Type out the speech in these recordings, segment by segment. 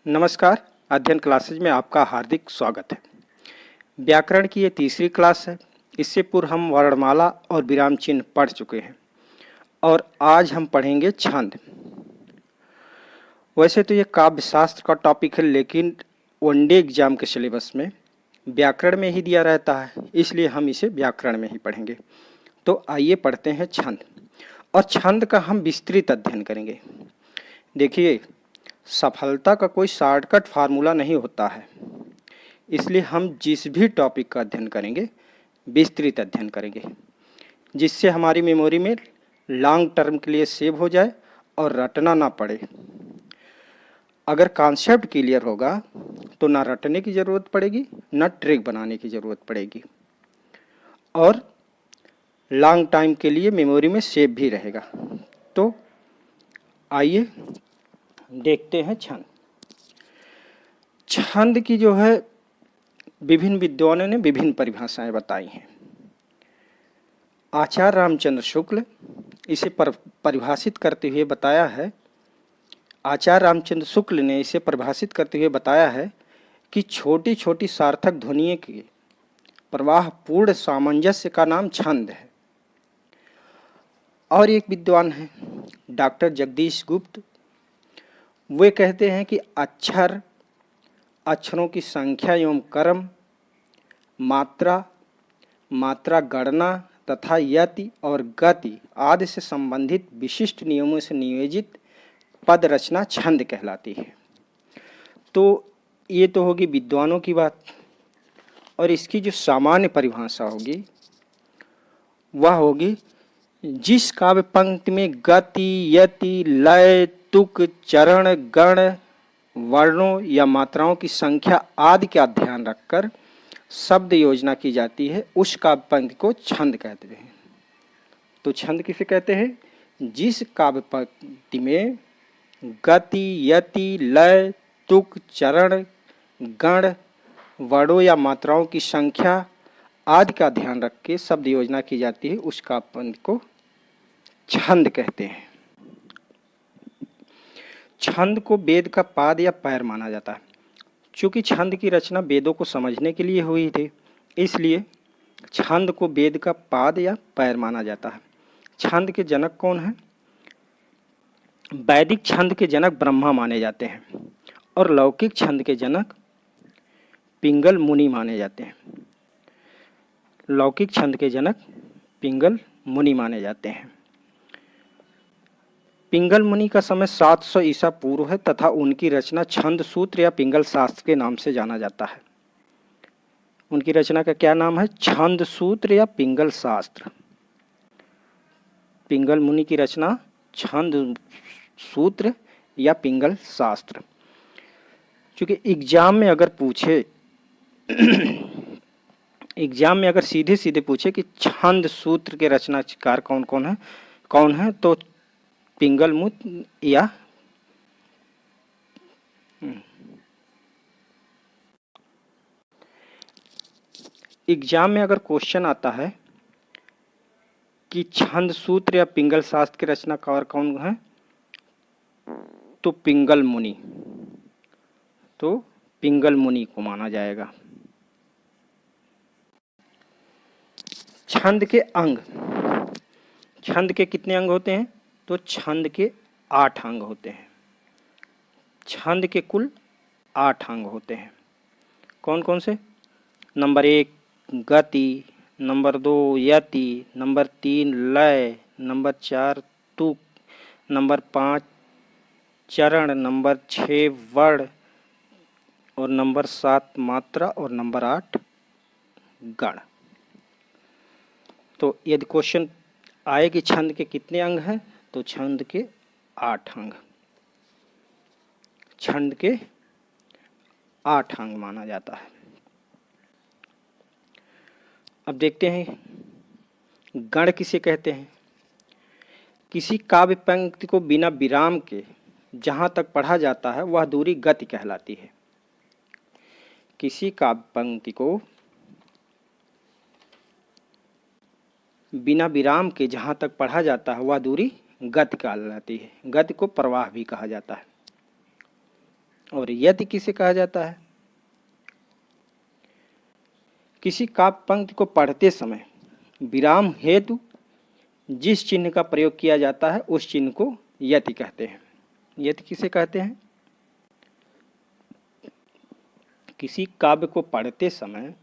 नमस्कार। अध्ययन क्लासेज में आपका हार्दिक स्वागत है। व्याकरण की ये तीसरी क्लास है। इससे पूर्व हम वर्णमाला और विराम चिन्ह पढ़ चुके हैं और आज हम पढ़ेंगे छंद। वैसे तो ये काव्य शास्त्र का टॉपिक है, लेकिन वनडे एग्जाम के सिलेबस में व्याकरण में ही दिया रहता है, इसलिए हम इसे व्याकरण में ही पढ़ेंगे। तो आइए पढ़ते हैं छंद, और छंद का हम विस्तृत अध्ययन करेंगे। देखिए, सफलता का कोई शॉर्टकट फार्मूला नहीं होता है, इसलिए हम जिस भी टॉपिक का अध्ययन करेंगे विस्तृत अध्ययन करेंगे, जिससे हमारी मेमोरी में लॉन्ग टर्म के लिए सेव हो जाए और रटना ना पड़े। अगर कॉन्सेप्ट क्लियर होगा तो ना रटने की ज़रूरत पड़ेगी, ना ट्रिक बनाने की ज़रूरत पड़ेगी, और लॉन्ग टाइम के लिए मेमोरी में सेव भी रहेगा। तो आइए देखते हैं छंद। छंद की जो है विभिन्न विद्वानों ने विभिन्न परिभाषाएं बताई हैं। आचार्य रामचंद्र शुक्ल इसे परिभाषित करते हुए बताया है। आचार्य रामचंद्र शुक्ल ने इसे परिभाषित करते हुए बताया है कि छोटी छोटी सार्थक ध्वनियों के प्रवाह पूर्ण सामंजस्य का नाम छंद है। और एक विद्वान है डॉक्टर जगदीश गुप्त, वे कहते हैं कि अक्षरों की संख्या एवं क्रम, मात्रा गणना तथा यति और गति आदि से संबंधित विशिष्ट नियमों से नियोजित पद रचना छंद कहलाती है। तो ये तो होगी विद्वानों की बात, और इसकी जो सामान्य परिभाषा होगी वह होगी जिस काव्य पंक्ति में गति, यति, लय, तुक, चरण, गण, वर्णों या मात्राओं की संख्या आदि का ध्यान रखकर शब्द योजना की जाती है, उस काव्य पंक्ति को छंद कहते हैं। तो छंद किसे कहते हैं? जिस काव्य पंक्ति में गति, यति, लय, तुक, चरण, गण, वर्णों या मात्राओं की संख्या आदि का ध्यान रख के शब्द योजना की जाती है, उस काव्य पंक्ति को छंद कहते हैं। छंद को वेद का पाद या पैर माना जाता है। चूंकि छंद की रचना वेदों को समझने के लिए हुई थी, इसलिए छंद को वेद का पाद या पैर माना जाता है। छंद के जनक कौन है? वैदिक छंद के जनक ब्रह्मा माने जाते हैं, और लौकिक छंद के जनक पिंगल मुनि माने जाते हैं। लौकिक छंद के जनक पिंगल मुनि माने जाते हैं। पिंगल मुनि का समय 700 ईसा पूर्व है तथा उनकी रचना छंद सूत्र या पिंगल शास्त्र के नाम से जाना जाता है। उनकी रचना का क्या नाम है? छंद सूत्र या पिंगल शास्त्र। पिंगल मुनि की रचना छंद सूत्र या पिंगल शास्त्र। क्योंकि एग्जाम में अगर पूछे एग्जाम में अगर सीधे सीधे पूछे कि छंद सूत्र के रचनाकार कौन है, तो पिंगल मुनि या एग्जाम में अगर क्वेश्चन आता है कि छंद सूत्र या पिंगल शास्त्र के रचनाकार कौन है, तो पिंगल मुनि को माना जाएगा। छंद के अंग। छंद के कितने अंग होते हैं? तो छंद के 8 अंग होते हैं। छंद के कुल 8 अंग होते हैं। कौन कौन से? नंबर 1 गति, नंबर 2 यति, नंबर 3 लय, नंबर 4 तुक, नंबर 5 चरण, नंबर 6 वर्ण, और नंबर 7 मात्रा, और नंबर 8 गण। तो यदि क्वेश्चन आए कि छंद के कितने अंग हैं, तो छंद के 8 अंग। छंद के 8 अंग माना जाता है। अब देखते हैं गण किसे कहते हैं। किसी काव्य पंक्ति को बिना विराम के जहाँ तक पढ़ा जाता है वह दूरी गति कहलाती है। किसी काव्य पंक्ति को बिना विराम के जहाँ तक पढ़ा जाता है वह दूरी गति कहलाती है। गति को प्रवाह भी कहा जाता है। और यति किसे कहा जाता है? किसी काव्य पंक्ति को पढ़ते समय विराम हेतु जिस चिन्ह का प्रयोग किया जाता है उस चिन्ह को यति कहते हैं। यति किसे कहते हैं? किसी काव्य को पढ़ते समय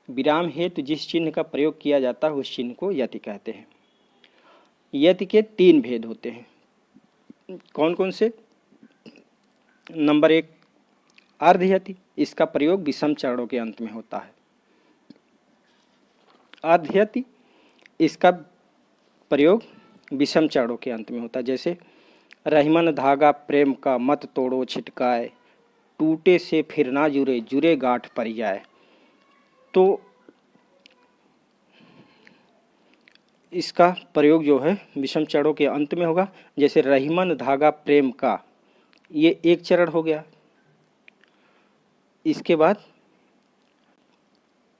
विराम हेतु जिस चिन्ह का प्रयोग किया जाता है उस चिन्ह को यति कहते हैं। यति के 3 भेद होते हैं। कौन कौन से? नंबर 1 अर्धयति, इसका प्रयोग विषम चरणों के अंत में होता है। अर्धयति, इसका प्रयोग विषम चरणों के अंत में होता है। जैसे रहीमन धागा प्रेम का मत तोड़ो छिटकाए, टूटे से फिर ना जुरे जुरे गांठ पड़ जाए। तो इसका प्रयोग जो है विषम चरणों के अंत में होगा। जैसे रहीमन धागा प्रेम का, ये एक चरण हो गया। इसके बाद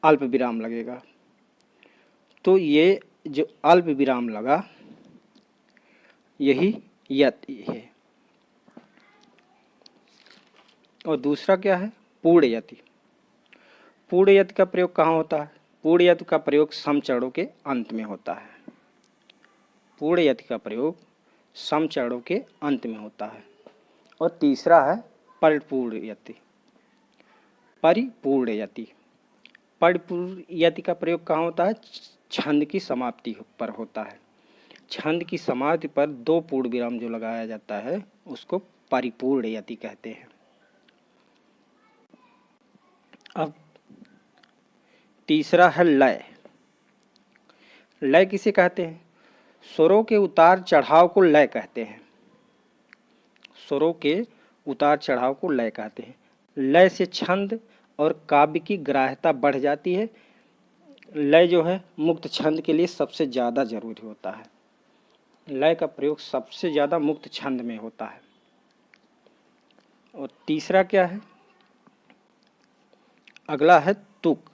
अल्प विराम लगेगा। तो ये जो अल्प विराम लगा यही यति है। और दूसरा क्या है? पूर्ण यति। पूर्ण यति का प्रयोग कहाँ होता है? पूर्ण यति का प्रयोग सम चरणों के अंत में होता है। पूर्ण यति का प्रयोग सम चरणों के अंत में होता है। और तीसरा है परिपूर्ण यति। परिपूर्ण यति, परिपूर्ण यति का प्रयोग कहाँ होता है? छंद की समाप्ति पर होता है। छंद की समाप्ति पर 2 पूर्ण विराम जो लगाया जाता है उसको परिपूर्ण यति कहते हैं। अब तीसरा है लय। लय किसे कहते हैं? स्वरों के उतार चढ़ाव को लय कहते हैं। स्वरों के उतार चढ़ाव को लय कहते हैं। लय से छंद और काव्य की ग्राह्यता बढ़ जाती है। लय जो है मुक्त छंद के लिए सबसे ज़्यादा जरूरी होता है। लय का प्रयोग सबसे ज़्यादा मुक्त छंद में होता है। और तीसरा क्या है? अगला है तुक।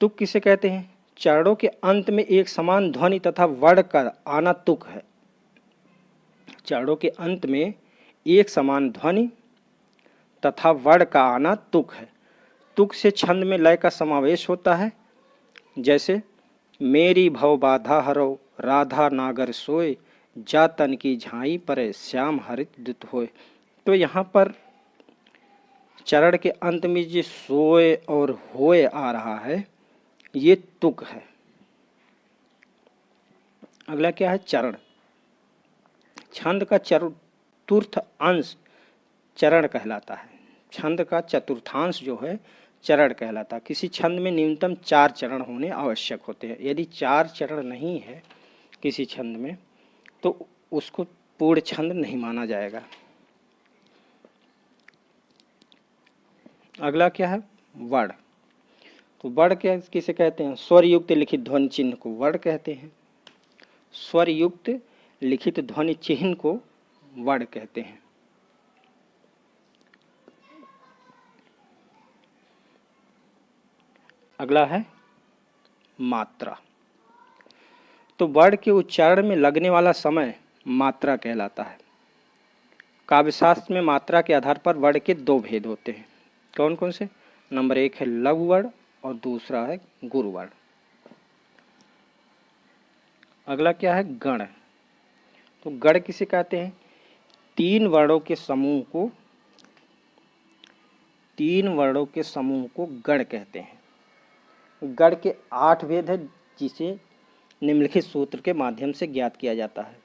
तुक किसे कहते हैं? चरणों के अंत में एक समान ध्वनि तथा वर्ण का आना तुक है। चरणों के अंत में एक समान ध्वनि तथा वर्ण का आना तुक है। तुक से छंद में लय का समावेश होता है। जैसे मेरी भव बाधा हरो राधा नागर सोए, जा तन की झाई परे श्याम हरित दुत होए। तो यहाँ पर चरण के अंत में जो सोए और होए आ रहा है ये तुक है। अगला क्या है? चरण। छंद का चतुर्थ अंश चरण कहलाता है। छंद का चतुर्थांश जो है चरण कहलाता है। किसी छंद में न्यूनतम 4 चरण होने आवश्यक होते हैं। यदि 4 चरण नहीं है किसी छंद में तो उसको पूर्ण छंद नहीं माना जाएगा। अगला क्या है? वर्ण। तो वर्ण क्या किसे कहते हैं? स्वर युक्त लिखित ध्वनि चिन्ह को वर्ण कहते हैं। स्वर युक्त लिखित ध्वनि चिन्ह को वर्ण कहते हैं। अगला है मात्रा। तो वर्ण के उच्चारण में लगने वाला समय मात्रा कहलाता है। काव्यशास्त्र में मात्रा के आधार पर वर्ण के 2 भेद होते हैं। कौन कौन से? नंबर 1 है लघु वर्ण और दूसरा है गुरु वर्ण। अगला क्या है? गण। तो गण किसे कहते हैं? 3 वर्णों के समूह को गण कहते हैं। गण के 8 भेद है जिसे निम्नलिखित सूत्र के माध्यम से ज्ञात किया जाता है।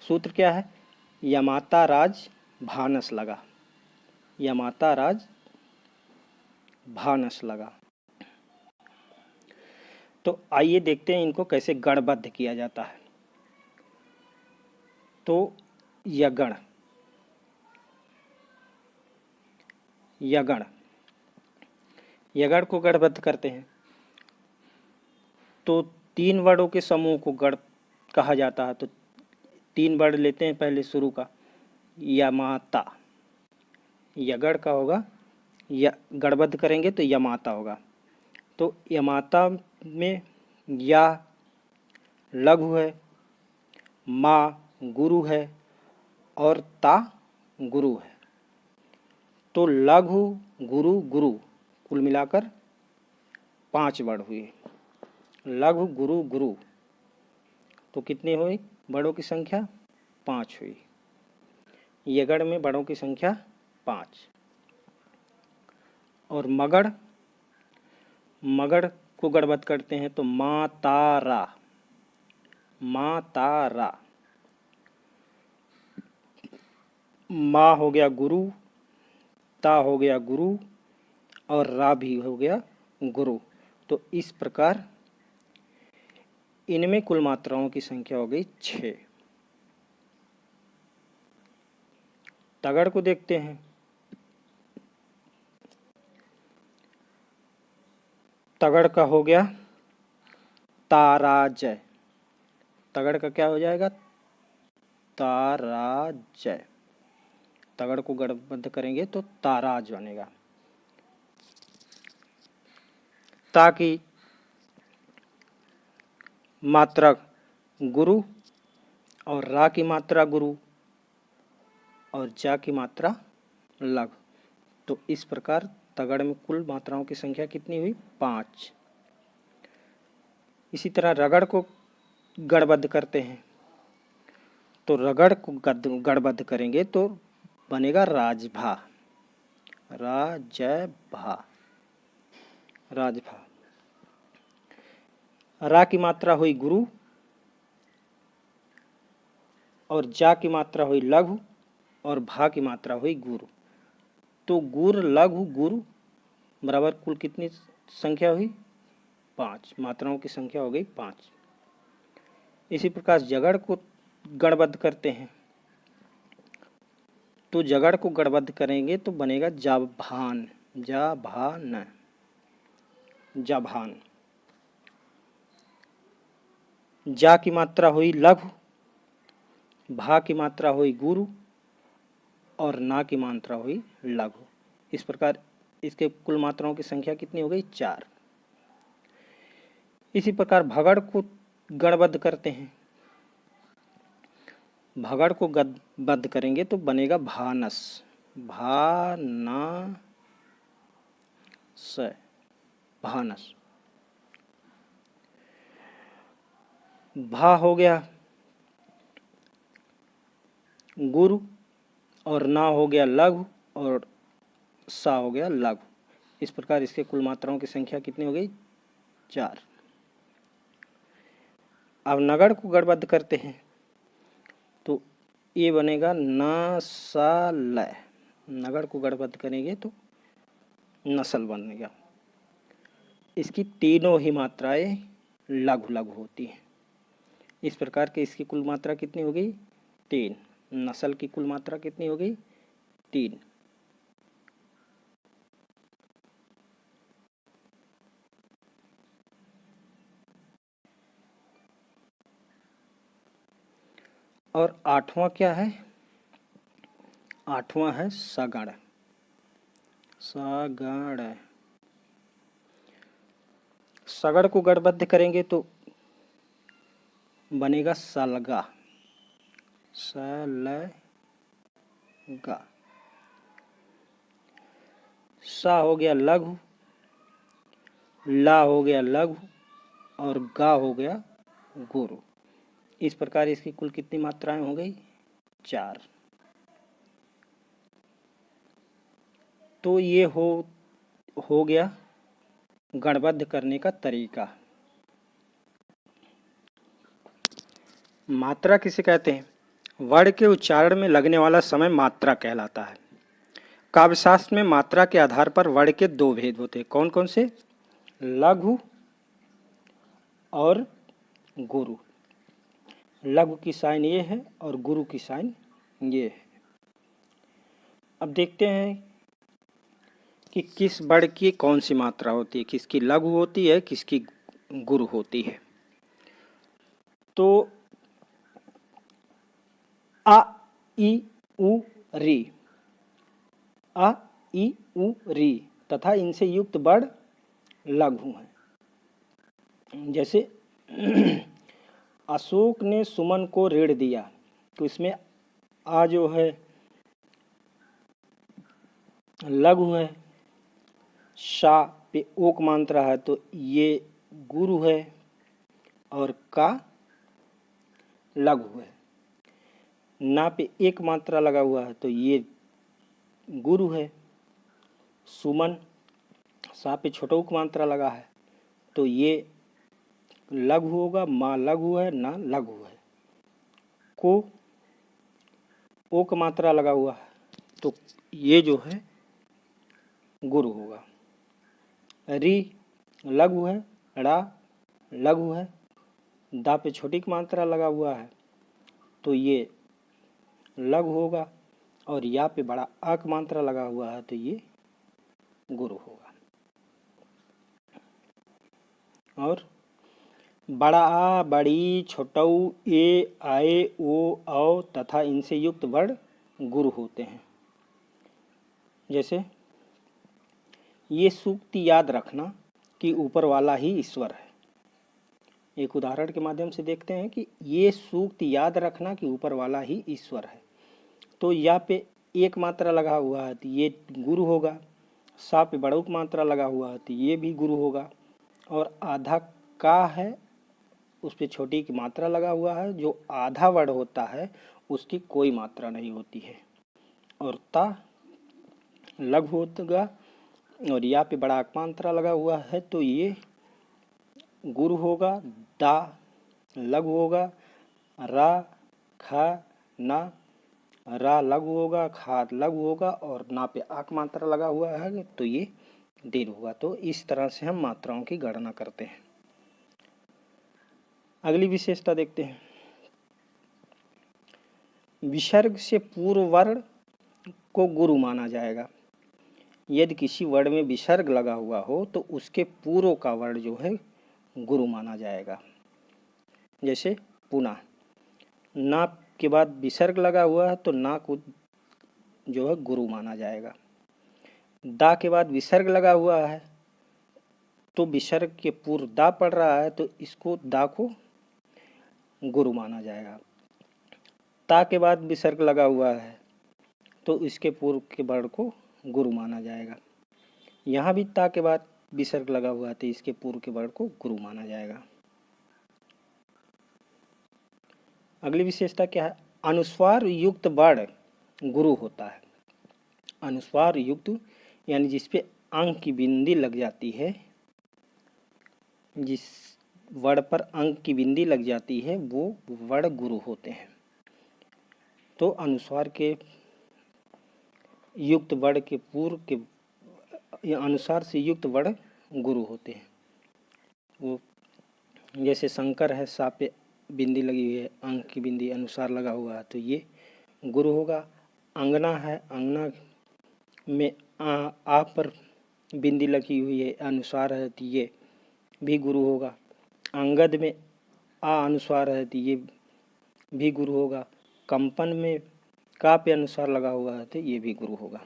सूत्र क्या है? यमाता राज भानस लगा। यमाता राज भानस लगा। तो आइए देखते हैं इनको कैसे गणबद्ध किया जाता है। तो यगण, यगण, यगण को गणबद्ध करते हैं। तो 3 वर्णों के समूह को गण कहा जाता है। तो 3 वर्ण लेते हैं पहले शुरू का। यमाता, यगण का होगा, गणबद्ध करेंगे तो यमाता होगा। तो यमाता में या लघु है, मा गुरु है और ता गुरु है। तो लघु गुरु गुरु कुल मिलाकर 5 वर्ण हुए। लघु गुरु गुरु तो कितनी हुई? बड़ों की संख्या 5 हुई। यगड़ में बड़ों की संख्या 5। और मगड़, मगड़ को गढ़बद्ध करते हैं तो मातारा, मातारा। मा हो गया गुरु, ता हो गया गुरु और रा भी हो गया गुरु। तो इस प्रकार इनमें कुल मात्राओं की संख्या हो गई 6। तगड़ को देखते हैं। तगड़ का हो गया ताराजय। तगड़ का क्या हो जाएगा? ताराजय। तगड़ को गढ़बद्ध करेंगे तो ताराज बनेगा। ताकि मात्रा गुरु और रा की मात्रा गुरु और जा की मात्रा लघु। तो इस प्रकार तगड़ में कुल मात्राओं की संख्या कितनी हुई? 5। इसी तरह रगड़ को गढ़बद्ध करते हैं। तो रगड़ को गढ़बद्ध करेंगे तो बनेगा राजभा, राजभा, राजभा। रा की मात्रा हुई गुरु और जा की मात्रा हुई लघु और भा की मात्रा हुई गुरु। तो गुर लघु गुरु बराबर कुल कितनी संख्या हुई? 5। मात्राओं की संख्या हो गई 5। इसी प्रकार जगड़ को गढ़बद्ध करते हैं। तो जगड़ को गढ़बद्ध करेंगे तो बनेगा जाभान, जाभान, जाभान। जा की मात्रा हुई लघु, भा की मात्रा हुई गुरु और ना की मात्रा हुई लघु। इस प्रकार इसके कुल मात्राओं की संख्या कितनी हो गई? 4। इसी प्रकार भगड़ को गढ़बद्ध करते हैं। भगड़ को गढ़बद्ध करेंगे तो बनेगा भानस, भानास, भानस। भा हो गया गुरु और ना हो गया लघु और सा हो गया लघु। इस प्रकार इसके कुल मात्राओं की संख्या कितनी हो गई? 4। अब नगड़ को गढ़बद्ध करते हैं तो ये बनेगा नसालय। नगड़ को गढ़बद्ध करेंगे तो नस्ल बनेगा। इसकी तीनों ही मात्राएं लघु लघु होती हैं। इस प्रकार के इसकी कुल मात्रा कितनी हो गई? 3। नस्ल की कुल मात्रा कितनी हो गई? 3। और 8वां क्या है? 8वां है सगड़, सगड़। सगड़ को गढ़बद्ध करेंगे तो बनेगा सलगा, सलगा। सा हो गया लघु, ला हो गया लघु और गा हो गया गुरु। इस प्रकार इसकी कुल कितनी मात्राएं हो गई? 4। तो ये हो गया गढ़बद्ध करने का तरीका। मात्रा किसे कहते हैं? वर्ण के उच्चारण में लगने वाला समय मात्रा कहलाता है। काव्यशास्त्र में मात्रा के आधार पर वर्ण के 2 भेद होते हैं। कौन कौन से? लघु और गुरु। लघु की साइन ये है और गुरु की साइन ये है। अब देखते हैं कि किस वर्ण की कौन सी मात्रा होती है, किसकी लघु होती है, किसकी गुरु होती है। तो आ ई उ री, आ ई उ री तथा इनसे युक्त वर्ण लघु हैं। जैसे अशोक ने सुमन को ऋण दिया तो इसमें आ जो है लघु है, शा पे ओक मात्रा है तो ये गुरु है, और का लघु है। ना पे एक मात्रा लगा हुआ है तो ये गुरु है। सुमन, सा पे छोटा उक मात्रा लगा है तो ये लघु होगा, माँ लघु है, ना लघु है। को ओक मात्रा लगा हुआ है तो ये जो है गुरु होगा। री लघु है, ड़ा लघु है, दा पे छोटी मात्रा लगा हुआ है तो ये लघु होगा, और या पे बड़ा अक मात्रा लगा हुआ है तो ये गुरु होगा। और बड़ा आ, बड़ी, छोटऊ, ए, आए, ओ, औ तथा इनसे युक्त वर्ण गुरु होते हैं। जैसे ये सूक्ति याद रखना कि ऊपर वाला ही ईश्वर है। एक उदाहरण के माध्यम से देखते हैं कि ये सूक्ति याद रखना कि ऊपर वाला ही ईश्वर है। तो या पे एक मात्रा लगा हुआ है तो ये गुरु होगा। सा पे बड़ौक मात्रा लगा हुआ है तो ये भी गुरु होगा। और आधा का है, उस पर छोटी की मात्रा लगा हुआ है। जो आधा वर्ण होता है उसकी कोई मात्रा नहीं होती है। और ता लघु होगा, और या पे बड़ा मात्रा लगा हुआ है तो ये गुरु होगा। दा लघु होगा, रा खा ना, रा लघु होगा, खा लघु होगा, और ना पे आक मात्रा लगा हुआ है तो ये दीर्घ होगा। तो इस तरह से हम मात्राओं की गणना करते हैं। अगली विशेषता देखते हैं। विसर्ग से पूर्व वर्ण को गुरु माना जाएगा। यदि किसी वर्ण में विसर्ग लगा हुआ हो तो उसके पूर्व का वर्ण जो है गुरु माना जाएगा। जैसे पुना, ना के बाद विसर्ग लगा हुआ है तो ना को जो है गुरु माना जाएगा। दा के बाद विसर्ग लगा हुआ है तो विसर्ग के पूर्व दा पड़ रहा है तो इसको दा को गुरु माना जाएगा। ता के बाद विसर्ग लगा हुआ है तो इसके पूर्व के वर्ण को गुरु माना जाएगा। यहाँ भी ता के बाद विसर्ग लगा हुआ है तो इसके पूर्व के वर्ण को गुरु माना जाएगा। अगली विशेषता क्या है? अनुस्वार युक्त वर्ण गुरु होता है। अनुस्वार युक्त यानी जिसपे अंक की बिंदी लग जाती है, जिस वर्ण पर अंक की बिंदी लग जाती है वो वर्ण गुरु होते हैं। तो अनुस्वार के युक्त वर्ण के पूर्व के अनुसार से युक्त वर्ण गुरु होते हैं। वो जैसे शंकर है, सा पे बिंदी लगी हुई है, अंक की बिंदी अनुसार लगा हुआ है तो ये गुरु होगा। अंगना है, अंगना में आ पर बिंदी लगी हुई है, अनुसार है तो ये भी गुरु होगा। अंगद में आ अनुसार है तो ये भी गुरु होगा। कंपन में का पे अनुसार लगा हुआ है तो ये भी गुरु होगा।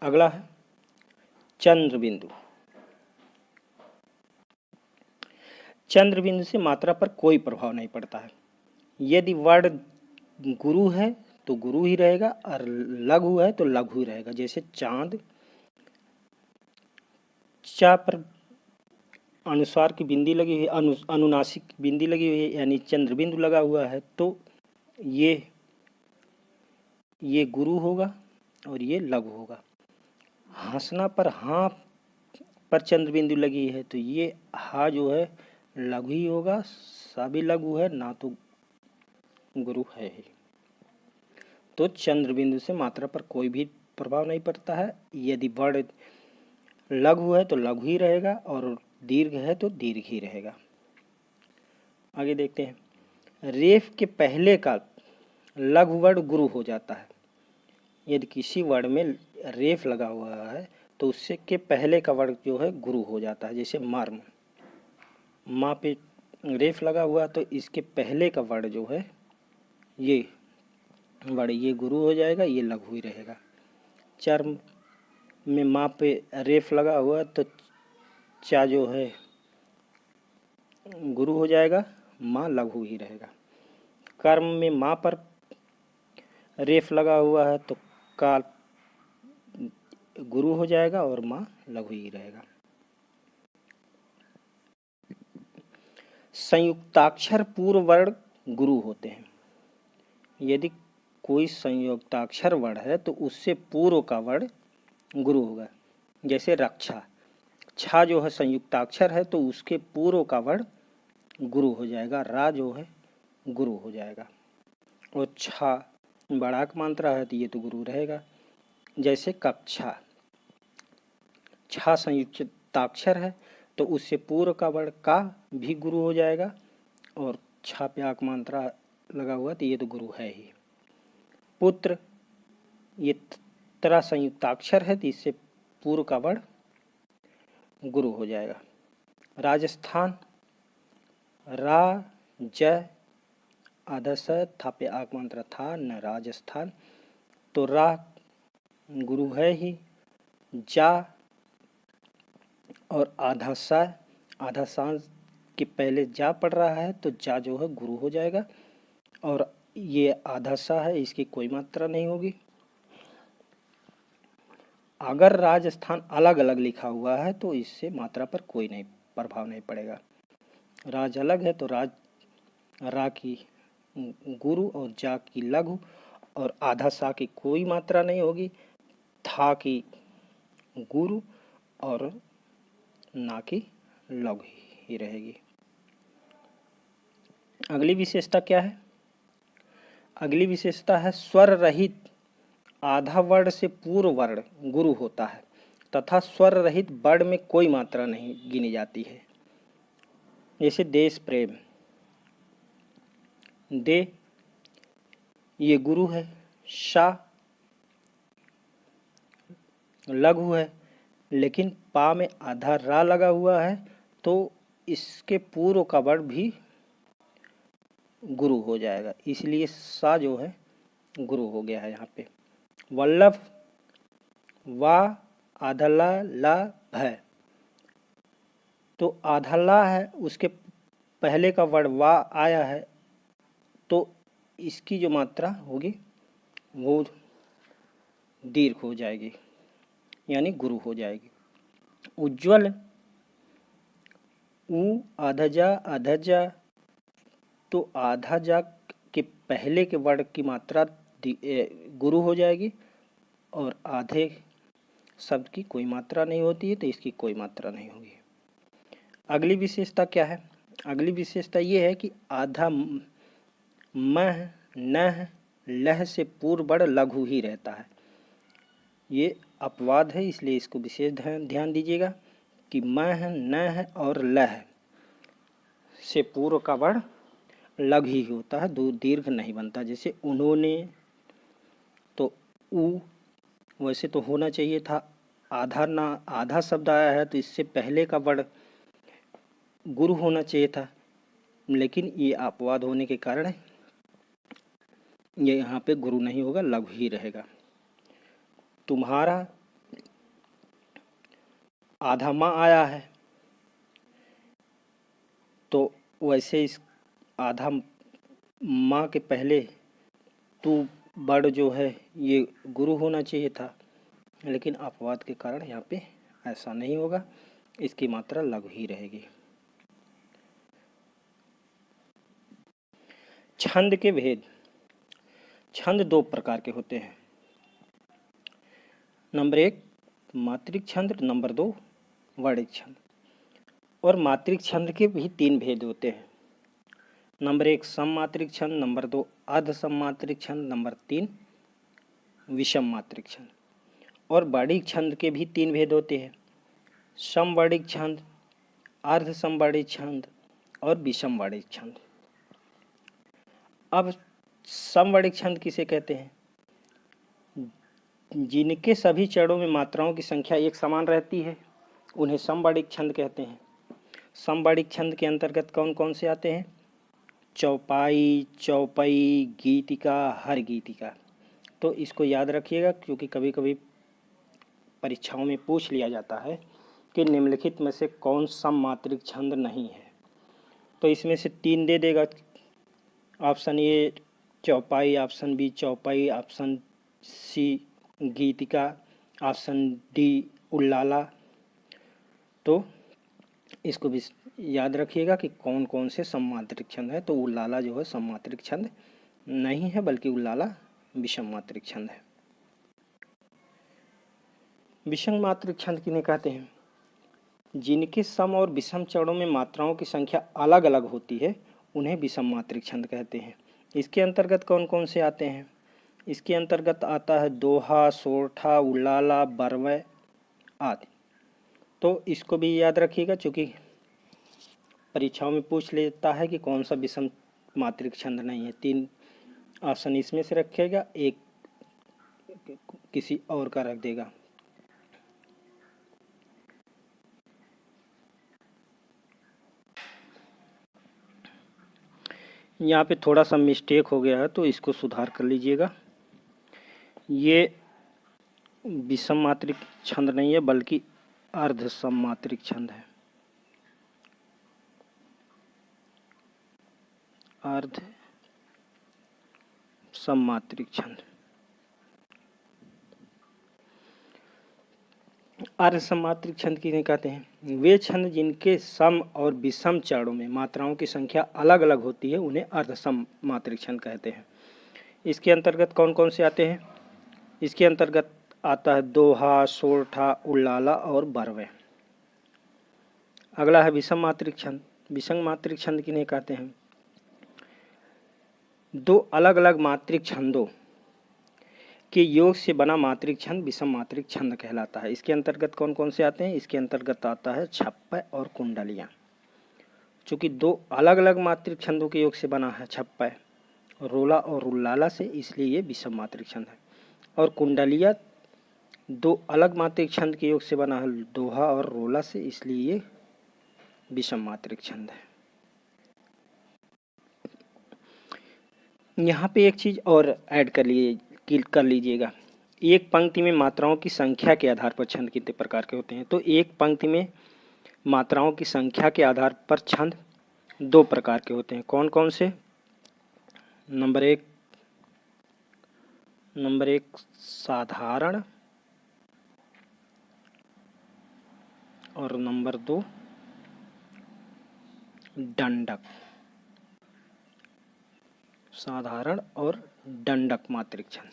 अगला है चंद्र बिंदु। चंद्र बिंदु से मात्रा पर कोई प्रभाव नहीं पड़ता है। यदि वर्ण गुरु है तो गुरु ही रहेगा, और लघु है तो लघु ही रहेगा। जैसे चांद, चा पर अनुसार की बिंदी लगी हुई, अनुनासिक बिंदी लगी हुई है यानी चंद्र बिंदु लगा हुआ है तो ये गुरु होगा और ये लघु होगा। हंसना पर हाँ पर चंद्र बिंदु लगी है तो ये हा जो है लघु ही होगा, सा भी लघु है, ना तो गुरु है ही। तो चंद्र बिंदु से मात्रा पर कोई भी प्रभाव नहीं पड़ता है। यदि वर्ण लघु है तो लघु ही रहेगा, और दीर्घ है तो दीर्घ ही रहेगा। आगे देखते हैं। रेफ के पहले का लघु वर्ण गुरु हो जाता है। यदि किसी वर्ण में रेफ लगा हुआ है तो उससे के पहले का वर्ण जो है गुरु हो जाता है। जैसे मर्म, माँ पे रेफ लगा हुआ तो इसके पहले का वर्ण जो है ये वर्ण ये गुरु हो जाएगा, ये लघु ही रहेगा। चर्म में माँ पे रेफ लगा हुआ तो चा जो है गुरु हो जाएगा, माँ लघु ही रहेगा। कर्म में माँ पर रेफ लगा हुआ है तो का गुरु हो जाएगा और माँ लघु ही रहेगा। संयुक्ताक्षर पूर्व वर्ण गुरु होते हैं। यदि कोई संयुक्ताक्षर वर्ण है तो उससे पूर्व का वर्ण गुरु होगा। जैसे रक्षा, छा जो है संयुक्ताक्षर है तो उसके पूर्व का वर्ण गुरु हो जाएगा, रा जो है गुरु हो जाएगा। और छा बढ़ाक मात्रा है तो ये तो गुरु रहेगा। जैसे कक्षा, छा संयुक्ताक्षर है तो उससे पूर्व का वर्ण का भी गुरु हो जाएगा और छा पे आक मात्रा लगा हुआ तो ये तो गुरु है ही। पुत्र, ये तरा संयुक्ताक्षर है तो इससे पूर्व का वर्ण गुरु हो जाएगा। राजस्थान, रा ज आधा स था पे आक मात्रा था न राजस्थान, तो रा गुरु है ही। जा और आधा सा के पहले जा पड़ रहा है तो जा जो है गुरु हो जाएगा। और ये आधा सा है, इसकी कोई मात्रा नहीं होगी। अगर राजस्थान अलग अलग लिखा हुआ है तो इससे मात्रा पर कोई नहीं प्रभाव नहीं पड़ेगा। राज अलग है तो रा की गुरु और जा की लघु और आधा सा की कोई मात्रा नहीं होगी। था की गुरु और ना की लघु ही रहेगी। अगली विशेषता क्या है? अगली विशेषता है स्वर रहित आधा वर्ण से पूर्व वर्ण गुरु होता है तथा स्वर रहित वर्ण में कोई मात्रा नहीं गिनी जाती है। जैसे देश प्रेम, दे ये गुरु है, शा लघु है, लेकिन पा में आधा रा लगा हुआ है तो इसके पूर्व का वर्ण भी गुरु हो जाएगा, इसलिए सा जो है गुरु हो गया है यहाँ पे। वल्लभ, वा आधा ला है तो आधा ला है, उसके पहले का वर्ण वा आया है तो इसकी जो मात्रा होगी वो दीर्घ हो जाएगी यानी गुरु हो जाएगी। उज्ज्वल, ऊ आधा जा तो आधा जा के पहले के वर्ण की मात्रा गुरु हो जाएगी और आधे शब्द की कोई मात्रा नहीं होती है तो इसकी कोई मात्रा नहीं होगी। अगली विशेषता क्या है? अगली विशेषता ये है कि आधा मह नह लह से पूर्व वर्ण लघु ही रहता है। ये अपवाद है इसलिए इसको विशेष ध्यान दीजिएगा कि मह नह और लह से पूर्व का वर्ण लघु ही होता है, दीर्घ नहीं बनता। जैसे उन्होंने तो ऊ वैसे तो होना चाहिए था, आधा शब्द आया है तो इससे पहले का वर्ण गुरु होना चाहिए था, लेकिन ये अपवाद होने के कारण ये यहाँ पे गुरु नहीं होगा, लघु ही रहेगा। तुम्हारा आधा माँ आया है तो वैसे इस आधा माँ के पहले तू वर्ण जो है ये गुरु होना चाहिए था, लेकिन अपवाद के कारण यहाँ पे ऐसा नहीं होगा, इसकी मात्रा लघु ही रहेगी। छंद के भेद। छंद दो प्रकार के होते हैं। नंबर 1 मात्रिक छंद, नंबर 2 वर्णिक छंद। और मात्रिक छंद के भी 3 भेद होते हैं। नंबर 1 सममात्रिक छंद, नंबर 2 अर्ध सममात्रिक छंद, नंबर 3 विषम मात्रिक छंद। और वर्णिक छंद के भी 3 भेद होते हैं। समवर्णिक छंद, अर्ध समवर्णिक छंद और विषम वर्णिक छंद। अब समवर्णिक छंद किसे कहते हैं? जिनके सभी चरणों में मात्राओं की संख्या एक समान रहती है उन्हें समवर्णिक छंद कहते हैं। समवर्णिक छंद के अंतर्गत कौन कौन से आते हैं? चौपाई, चौपई, गीतिका, हर गीतिका। तो इसको याद रखिएगा क्योंकि कभी कभी परीक्षाओं में पूछ लिया जाता है कि निम्नलिखित में से कौन सममात्रिक छंद नहीं है। तो इसमें से 3 दे देगा। ऑप्शन ए चौपाई, ऑप्शन बी चौपाई, ऑप्शन सी गीतिका, ऑप्शन डी उल्लाला। तो इसको भी याद रखिएगा कि कौन कौन से सममात्रिक छंद है। तो उल्लाला जो है सममात्रिक छंद नहीं है, बल्कि उल्लाला विषम मात्रिक छंद है। विषम मात्रिक छंद किन्हें कहते हैं? जिनके सम और विषम चरणों में मात्राओं की संख्या अलग अलग होती है उन्हें विषम मात्रिक छंद कहते हैं। इसके अंतर्गत कौन कौन से आते हैं? इसके अंतर्गत आता है दोहा, सोरठा, उल्लाला, बरवय आदि। तो इसको भी याद रखिएगा, चूँकि परीक्षाओं में पूछ लेता है कि कौन सा विषम मात्रिक छंद नहीं है। 3 ऑप्शन इसमें से रखेगा, एक किसी और का रख देगा। यहाँ पे थोड़ा सा मिस्टेक हो गया है, तो इसको सुधार कर लीजिएगा। ये विषम मात्रिक छंद नहीं है, बल्कि अर्ध सममात्रिक छंद है। अर्ध सममात्रिक छंद। अर्ध सममात्रिक छंद किन्हें कहते हैं? वे छंद जिनके सम और विषम चरणों में मात्राओं की संख्या अलग अलग होती है उन्हें अर्ध सममात्रिक छंद कहते हैं। इसके अंतर्गत कौन कौन से आते हैं? इसके अंतर्गत आता है दोहा, सोरठा, उल्लाला और बरवय। अगला है विषम मात्रिक छंद। विषम मात्रिक छंद किन्हें कहते हैं? 2 अलग अलग मात्रिक छंदों के योग से बना मात्रिक छंद विषम मात्रिक छंद कहलाता है। इसके अंतर्गत कौन कौन से आते हैं? इसके अंतर्गत आता है छप्पय और कुंडलियाँ। चूँकि 2 अलग अलग मात्रिक छंदों के योग से बना है छप्पय रोला और उल्लाला से, इसलिए ये विषम मात्रिक छंद है। और कुंडलिया 2 अलग मात्रिक छंद के योग से बना है दोहा और रोला से, इसलिए ये विषम मात्रिक छंद है। यहाँ पे एक चीज़ और ऐड कर लीजिएगा। एक पंक्ति में मात्राओं की संख्या के आधार पर छंद कितने प्रकार के होते हैं? तो एक पंक्ति में मात्राओं की संख्या के आधार पर छंद 2 प्रकार के होते हैं। कौन कौन से? नंबर एक साधारण और नंबर 2 दंडक। साधारण और दंडक मात्रिक छंद।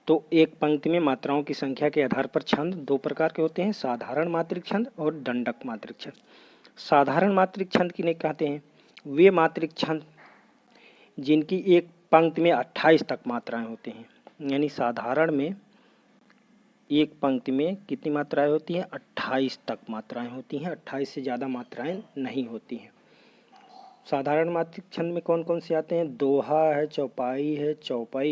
तो एक पंक्ति में मात्राओं की संख्या के आधार पर छंद 2 प्रकार के होते हैं, साधारण मात्रिक छंद और दंडक मात्रिक छंद। साधारण मात्रिक छंद किन्हें कहते हैं? वे मात्रिक छंद जिनकी एक पंक्ति में 28 तक मात्राएं होती हैं। यानी साधारण में एक पंक्ति में कितनी मात्राएं होती हैं? 28 तक मात्राएं होती हैं, 28 से ज़्यादा मात्राएं नहीं होती हैं। साधारण मात्रिक छंद में कौन कौन से आते हैं? दोहा है, चौपाई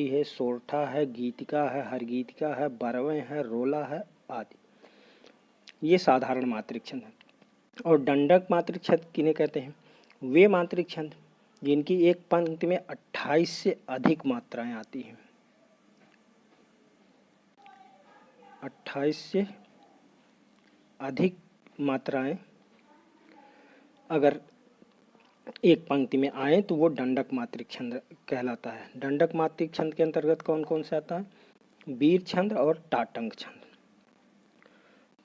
है, सोरठा है, गीतिका है, हरगीतिका है, बरवय है, रोला है आदि। ये साधारण मात्रिक छंद है। और दंडक मात्रिक छंद किन्हें कहते हैं? वे मात्रिक छंद जिनकी एक पंक्ति में 28 से अधिक मात्राएं आती हैं। 28 से अधिक मात्राएं अगर एक पंक्ति में आए तो वो दंडक मात्रिक छंद कहलाता है। दंडक मात्रिक छंद के अंतर्गत कौन कौन से आता है? वीर छंद और टाटंक छंद।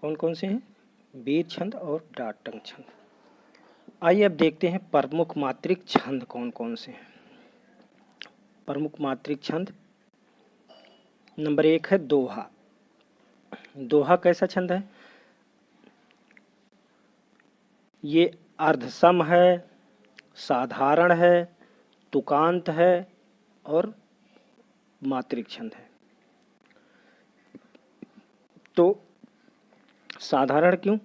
कौन कौन से हैं? वीर छंद और टाटंक छंद। आइए अब देखते हैं प्रमुख मात्रिक छंद कौन कौन से हैं। प्रमुख मात्रिक छंद नंबर 1 है दोहा। दोहा कैसा छंद है? ये अर्धसम है, साधारण है, तुकांत है और मात्रिक छंद है। तो साधारण क्यों?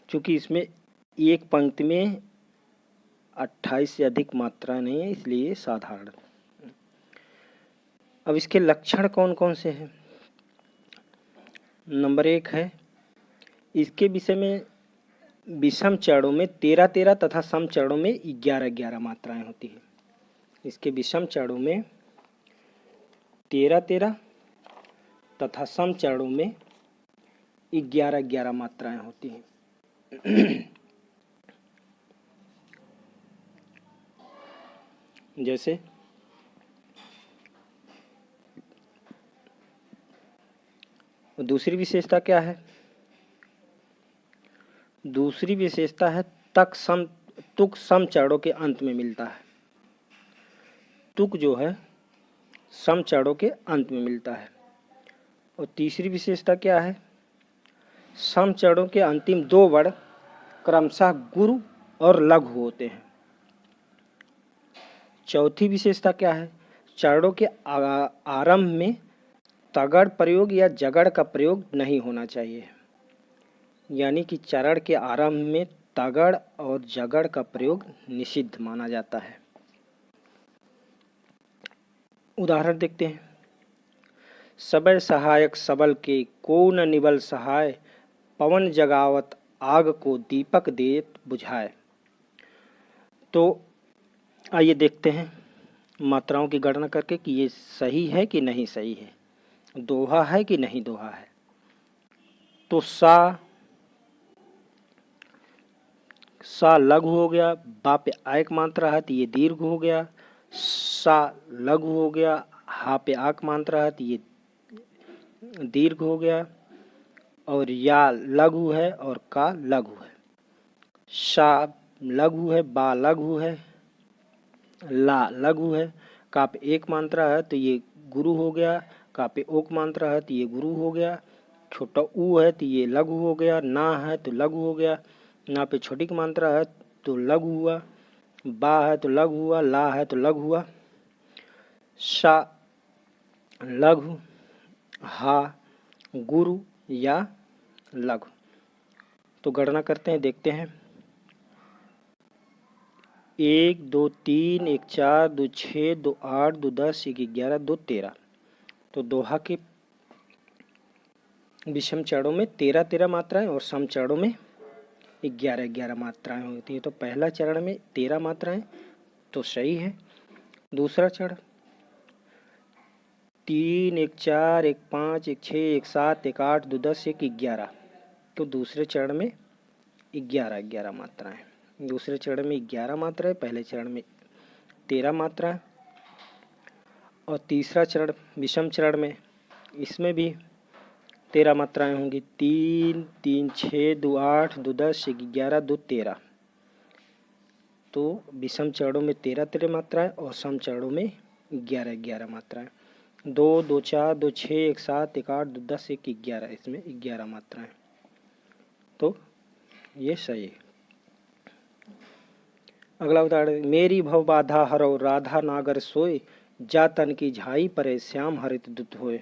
क्योंकि इसमें एक पंक्ति में 28 से अधिक मात्रा नहीं है, इसलिए साधारण। अब इसके लक्षण कौन कौन से हैं? नंबर 1 है इसके विषय में विषम चरणों में 13-13 तथा सम चरणों में 11-11 मात्राएं होती हैं। इसके विषम चरणों में 13-13 तथा सम चरणों में 11-11 मात्राएं होती हैं। जैसे दूसरी विशेषता क्या है? दूसरी विशेषता है तुक सम चरणों के अंत में मिलता है। तुक जो है सम चरणों के अंत में मिलता है। और तीसरी विशेषता क्या है? सम चरणों के अंतिम दो वर्ण क्रमशः गुरु और लघु होते हैं। चौथी विशेषता क्या है? चरणों के आरंभ में तगड़ प्रयोग या जगड़ का प्रयोग नहीं होना चाहिए, यानी कि चरण के आरंभ में तगड़ और जगड़ का प्रयोग निषिद्ध माना जाता है। उदाहरण देखते हैं। सबय सहायक सबल के को न निबल सहाय, पवन जगावत आग को दीपक देत बुझाए। तो आइए देखते हैं मात्राओं की गणना करके कि ये सही है कि नहीं सही है, दोहा है कि नहीं दोहा है। तो सा लघु हो गया, बा पे आयक मात्रा है तो ये दीर्घ हो गया। सा लघु हो गया, हा पे आक मात्रा है तो ये दीर्घ हो गया। और या लघु है और का लघु है। सा लघु है, बा लघु है, ला लघु है, का पे एक मात्रा है तो ये गुरु हो गया, का पे ओक मात्रा है तो ये गुरु हो गया। छोटा ऊ है तो ये लघु हो गया, ना है तो लघु हो गया, ना पे छोटी की मात्रा है तो लघु हुआ, बा है तो लघु हुआ, ला है तो लघु हुआ। सा लघु, हा गुरु या लघु। तो गणना करते हैं, देखते हैं। 1 2 3 1 4 2 6 2 8 2 10 1 11 2 13। तो दोहा के विषम चरणों में 13 मात्राएं और सम चरणों में 11 मात्राएं होती हैं। तो पहला चरण में 13 मात्राएं तो सही है। दूसरा चरण 3 1 4 1 5 1 6 1 7 1 8 2 10 1 11। तो दूसरे चरण में 11 मात्राएं। दूसरे चरण में 11 मात्राएं, पहले चरण में 13 मात्राएं। और तीसरा चरण विषम चरण में इसमें भी 13 मात्राएं होंगी। 3 3 6 2 8 2 10 1 11 2 13। तो विषम चरणों में 13 मात्राएं और सम चरणों में 11 मात्राएं। 2 2 4 2 6 1 7 1 8 2 10 1 11, इसमें 11 मात्राएं। तो ये सही है। अगला उदाहरण, मेरी भव बाधा हरो राधा नागर सोए, जा तन की झाई परे श्याम हरित दुत होए।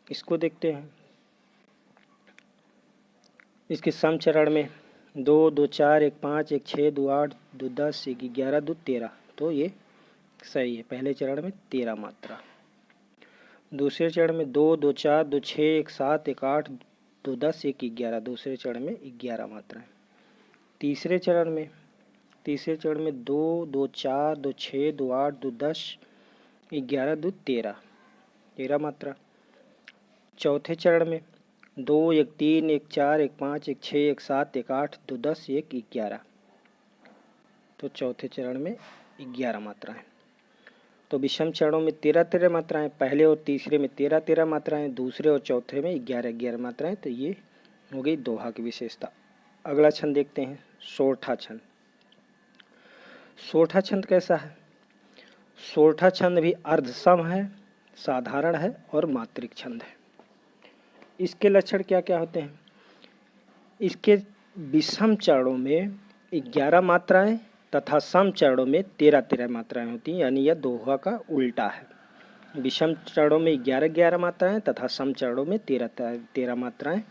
इसको देखते हैं। इसके सम चरण में 2 2 4 1 5 1 6 2 8 2 10 1 11 2 13। तो ये सही है। पहले चरण में 13 मात्रा। दूसरे चरण में 2 2 4 2 6 1 7 1 8 2 10 1 11। दूसरे चरण में 11 मात्राएं। तीसरे चरण में 2 2 4 2 6 2 8 2 10 11 2 13 मात्रा। चौथे चरण में 2 1 3 1 4 1 5 1 6 1 7 1 8 2 10 1 11। तो चौथे चरण में 11 मात्राएं। तो विषम चरणों में 13 मात्राएं, पहले और तीसरे में 13 मात्राएं, दूसरे और चौथे में 11 मात्राएं। तो ये हो गई दोहा की विशेषता। अगला छंद देखते हैं, सोरठा छंद। सोरठा छंद कैसा है? सोरठा छंद भी अर्धसम है, साधारण है और मात्रिक छंद है। इसके लक्षण क्या क्या होते हैं? इसके विषम चरणों में 11 मात्राएं तथा सम चरणों में 13 मात्राएं होती हैं, यानी यह दोहा का उल्टा है। विषम चरणों में 11 मात्राएं तथा सम चरणों में 13 मात्राएं,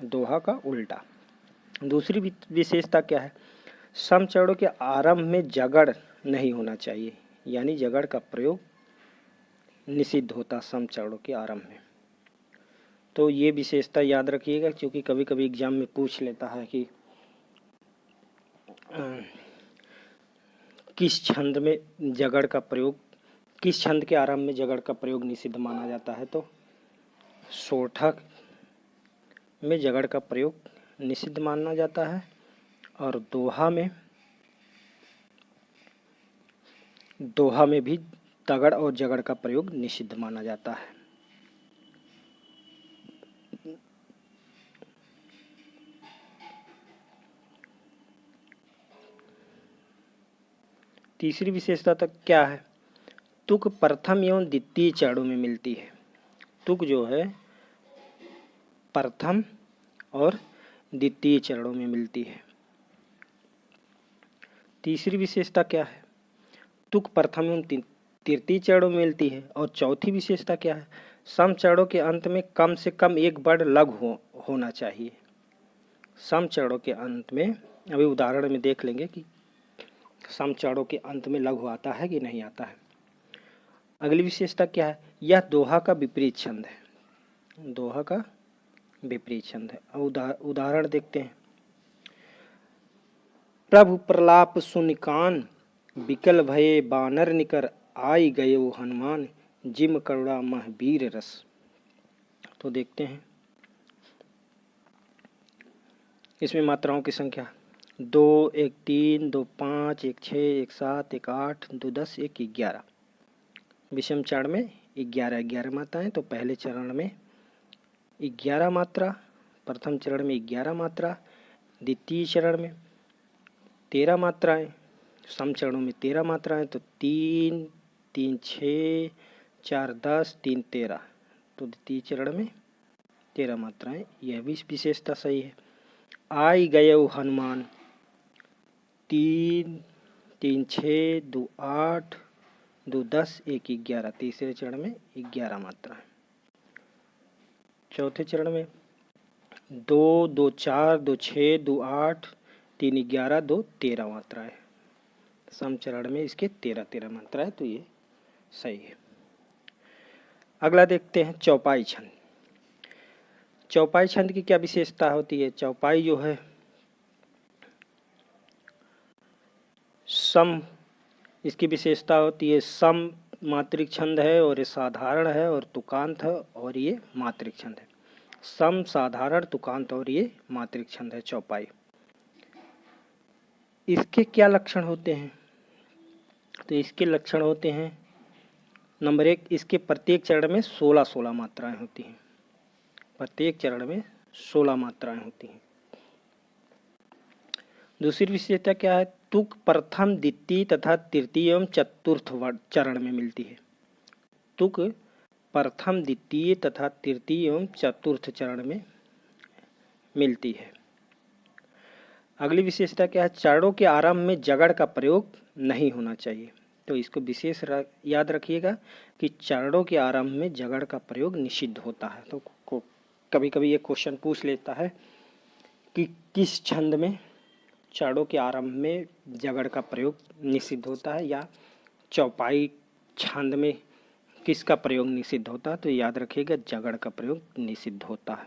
दोहा का उल्टा। दूसरी विशेषता क्या है? सम चरणों के आरंभ में जगड़ नहीं होना चाहिए, यानी जगड़ का प्रयोग निषिद्ध होता सम चरणों के आरंभ में। तो ये विशेषता याद रखिएगा, क्योंकि कभी कभी एग्जाम में पूछ लेता है कि किस छंद में जगड़ का प्रयोग, किस छंद के आरंभ में जगड़ का प्रयोग निषिद्ध माना जाता है। तो सोरठा में जगड़ का प्रयोग निषिद्ध माना जाता है और दोहा में दोहा में भी तगड़ और जगड़ का प्रयोग निषिद्ध माना जाता है। तीसरी विशेषता तक क्या है? तुक प्रथम एवं द्वितीय चरणों में मिलती है। तुक जो है प्रथम और द्वितीय चरणों में मिलती है। तीसरी विशेषता क्या है? तुक प्रथम एवं तृतीय चरणों में मिलती है। और चौथी विशेषता क्या है? सम चरणों के अंत में कम से कम एक वर्ण लघु होना चाहिए। सम चरणों के अंत में, अभी उदाहरण में देख लेंगे कि सम चरणों के अंत में लघु आता है कि नहीं आता है। अगली विशेषता क्या है? यह दोहा का विपरीत छंद है। दोहा का विपरीत छंद है। अब उदाहरण देखते हैं। प्रभु प्रलाप सुनि कान, विकल भये बानर निकर, आई गयो हनुमान, जिम करुणा मह वीर रस। तो देखते हैं इसमें मात्राओं की संख्या 2, 1, 3, 2, 5, 1, 6, 1, 7, 1, 8, 2, 10, 1, 11। विषम चरण में 11 मात्राएं। तो पहले चरण में 11 मात्रा, प्रथम चरण में 11 मात्रा, द्वितीय चरण में 13 मात्राएं, सम चरणों में 13 मात्राएं। तो 3, 3, 6, 4, 10, 3, 13। तो द्वितीय चरण में 13 मात्राएं। यह भी विशेषता सही है। आई गयो हनुमान, 3, 3, 6, 2, 8, 2, 10, 1, 11। तीसरे चरण में 11 मात्राएं। चौथे चरण में 2, 2, 4, 2, 6, 2, 8, 3, 11, 2, 13 मात्राएं। सम चरण में इसके 13 मात्राएं। तो ये सही है। अगला देखते हैं चौपाई छंद। चौपाई छंद की क्या विशेषता होती है? चौपाई जो है सम, इसकी विशेषता होती है सम मात्रिक छंद है और ये साधारण है और तुकांत है और ये मात्रिक छंद है। सम, साधारण, तुकांत और ये मात्रिक छंद है चौपाई। इसके क्या लक्षण होते हैं? तो इसके लक्षण होते हैं, नंबर 1, इसके प्रत्येक चरण में 16 मात्राएं होती हैं। प्रत्येक चरण में 16 मात्राएं होती हैं। दूसरी विशेषता क्या है? तुक प्रथम, द्वितीय तथा तृतीय एवं चतुर्थ चरण में मिलती है। तुक प्रथम, द्वितीय तथा तृतीय एवं चतुर्थ चरण में मिलती है। अगली विशेषता क्या है? चरणों के आरंभ में जगड़ का प्रयोग नहीं होना चाहिए। तो इसको विशेष याद रखिएगा कि चरणों के आरंभ में जगड़ का प्रयोग निषिद्ध होता है। तो कभी कभी ये क्वेश्चन पूछ लेता है कि किस छंद में चरणों के आरंभ में जगड़ का प्रयोग निषिद्ध होता है, या चौपाई छंद में किसका प्रयोग निषिद्ध होता है। तो याद रखिएगा जगड़ का प्रयोग निषिद्ध होता है।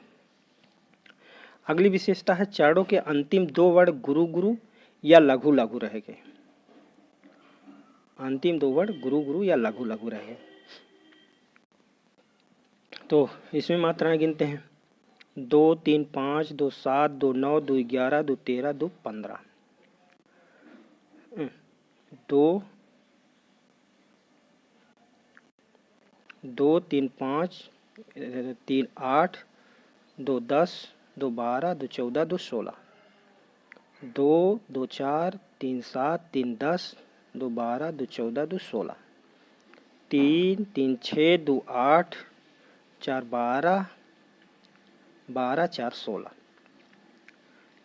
अगली विशेषता है चरणों के अंतिम 2 वर्ण गुरु गुरु या लघु लघु रहेंगे। अंतिम 2 वर्ण गुरु गुरु या लघु लघु रहेंगे। तो इसमें मात्राएं गिनते हैं 2, 3, 5, 2, 7, 2, 9, 2, 11, 2, 13, 2, 15। 2, 3, 5, 3, 8, 2, 10, 2, 12, 2, 14, 2, 16। 2, 2, 4, 3, 7, 3, 10, 2, 12, 2, 14, 2, 16। 3, 3, 6, 2, 8, 4, 12, 12, 4, 16।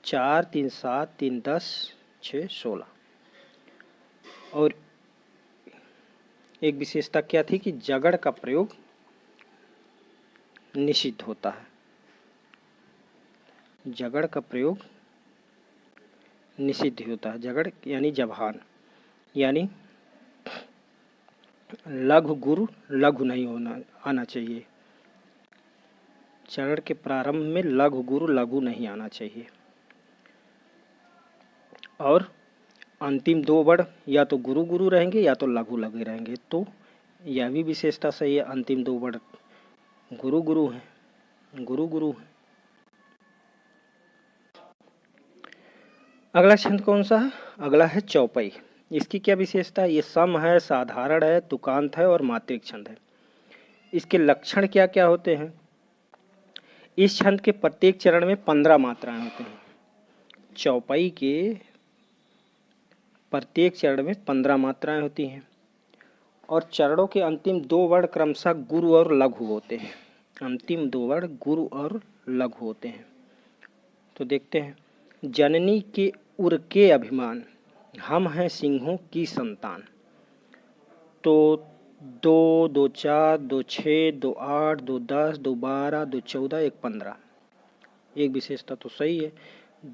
4, 3, 7, 3, 10, 6, 16। और एक विशेषता क्या थी कि जगड़ का प्रयोग निषिद्ध होता है। जगड़ का प्रयोग निषिद्ध होता है। जगड़ यानी जभान, यानी लघु गुरु लघु नहीं होना आना चाहिए। चरण के प्रारंभ में लघु गुरु लघु नहीं आना चाहिए। और अंतिम 2 वर्ण या तो गुरु गुरु रहेंगे या तो लघु लघु रहेंगे। तो यह भी विशेषता सही है। अंतिम 2 वर्ण गुरु गुरु हैं, गुरु गुरु हैं। अगला छंद कौन सा है? अगला है चौपाई। इसकी क्या विशेषता है? ये सम है, साधारण है, तुकांत है और मात्रिक छंद है। इसके लक्षण क्या क्या होते हैं? इस छंद के प्रत्येक चरण में 15 मात्राएं होती हैं। चौपाई के प्रत्येक चरण में 15 मात्राएं होती हैं और चरणों के अंतिम 2 वर्ण क्रमशः गुरु और लघु होते हैं। अंतिम 2 वर्ण गुरु और लघु होते हैं। तो देखते हैं, जननी के उर के अभिमान, हम हैं सिंहों की संतान। तो 2, 2, 4, 2, 6, 2, 8, 2, 10, 2, 12, 2, 14, 1, 15। एक विशेषता तो सही है।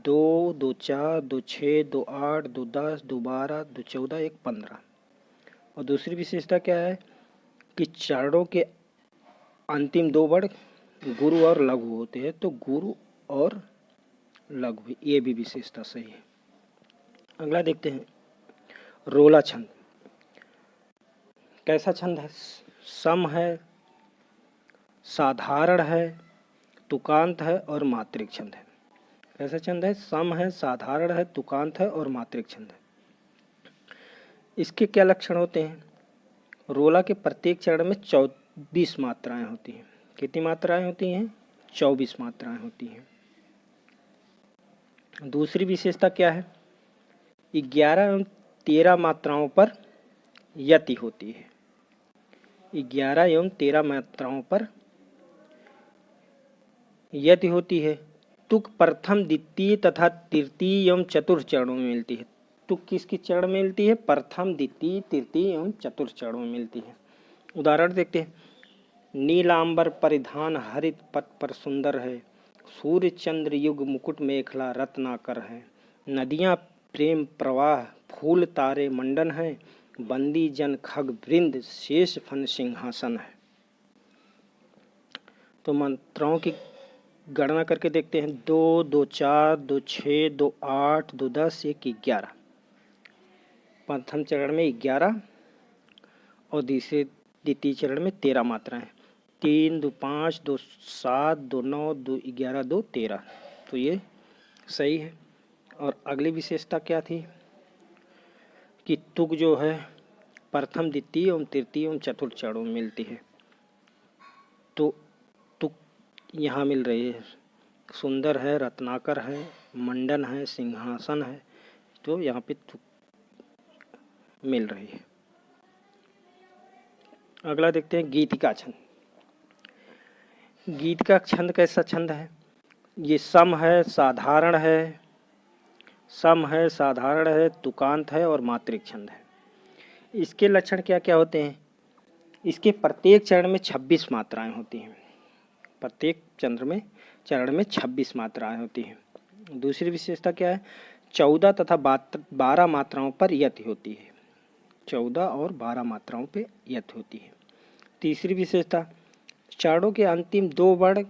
2, 2, 4, 2, 6, 2, 8, 2, 10, 2, 12, 2, 14, 1, 15। और दूसरी विशेषता क्या है कि चरणों के अंतिम 2 वर्ण गुरु और लघु होते हैं। तो गुरु और लघु, ये भी विशेषता सही है। अगला देखते हैं, रोला छंद। कैसा छंद है? सम है, साधारण है, तुकांत है और मात्रिक छंद है। कैसा छंद है? सम है, साधारण है, तुकांत है और मात्रिक छंद है। इसके क्या लक्षण होते हैं? रोला के प्रत्येक चरण में 24 मात्राएं होती हैं। कितनी मात्राएं होती हैं? 24 मात्राएं होती हैं। दूसरी विशेषता क्या है? 11 एवं 13 मात्राओं पर यति होती है। 11 एवं 13 मात्राओं पर यति होती है। तुक प्रथम, द्वितीय तथा तृतीय एवं चतुर्थ चरणों में मिलती है। तुक किसकी चरण में मिलती है? प्रथम, द्वितीय, तृतीय एवं चतुर्थ चरणों में मिलती है। उदाहरण देखते हैं, नीलांबर परिधान हरित पट पर सुंदर है, सूर्य चंद्र युग मुकुट मेखला रत्नाकर है, नदियां प्रेम प्रवाह फूल तारे मंडन है, बंदी जन खग वृंद शेष फन सिंहासन है। तो मात्राओं की गणना करके देखते हैं। 2, 2, 4, 2, 6, 2, 8, 2, 10, 1, 11। प्रथम चरण में 11 और द्वितीय चरण में 13 मात्राएं। 3, 2, 5, 2, 7, 2, 9, 2, 11, 2, 13। तो ये सही है। और अगली विशेषता क्या थी कि तुक जो है प्रथम, द्वितीय एवं तृतीय एवं चतुर्थ चरणों में मिलती है। तो तुक यहाँ मिल रही है, सुंदर है, रत्नाकर है, मंडन है, सिंहासन है। तो यहाँ पे तुक मिल रही है। अगला देखते हैं, गीतिका छंद। गीत का छंद कैसा छंद है? ये सम है, साधारण है, सम है, साधारण है, तुकांत है और मात्रिक छंद है। इसके लक्षण क्या क्या होते हैं? इसके प्रत्येक चरण में 26 मात्राएं होती हैं। प्रत्येक चरण में 26 मात्राएं होती हैं। दूसरी विशेषता क्या है? 14 तथा 12 मात्राओं पर यति होती है। 14 और 12 मात्राओं पर यति होती है। तीसरी विशेषता, चरणों के अंतिम 2 वर्ण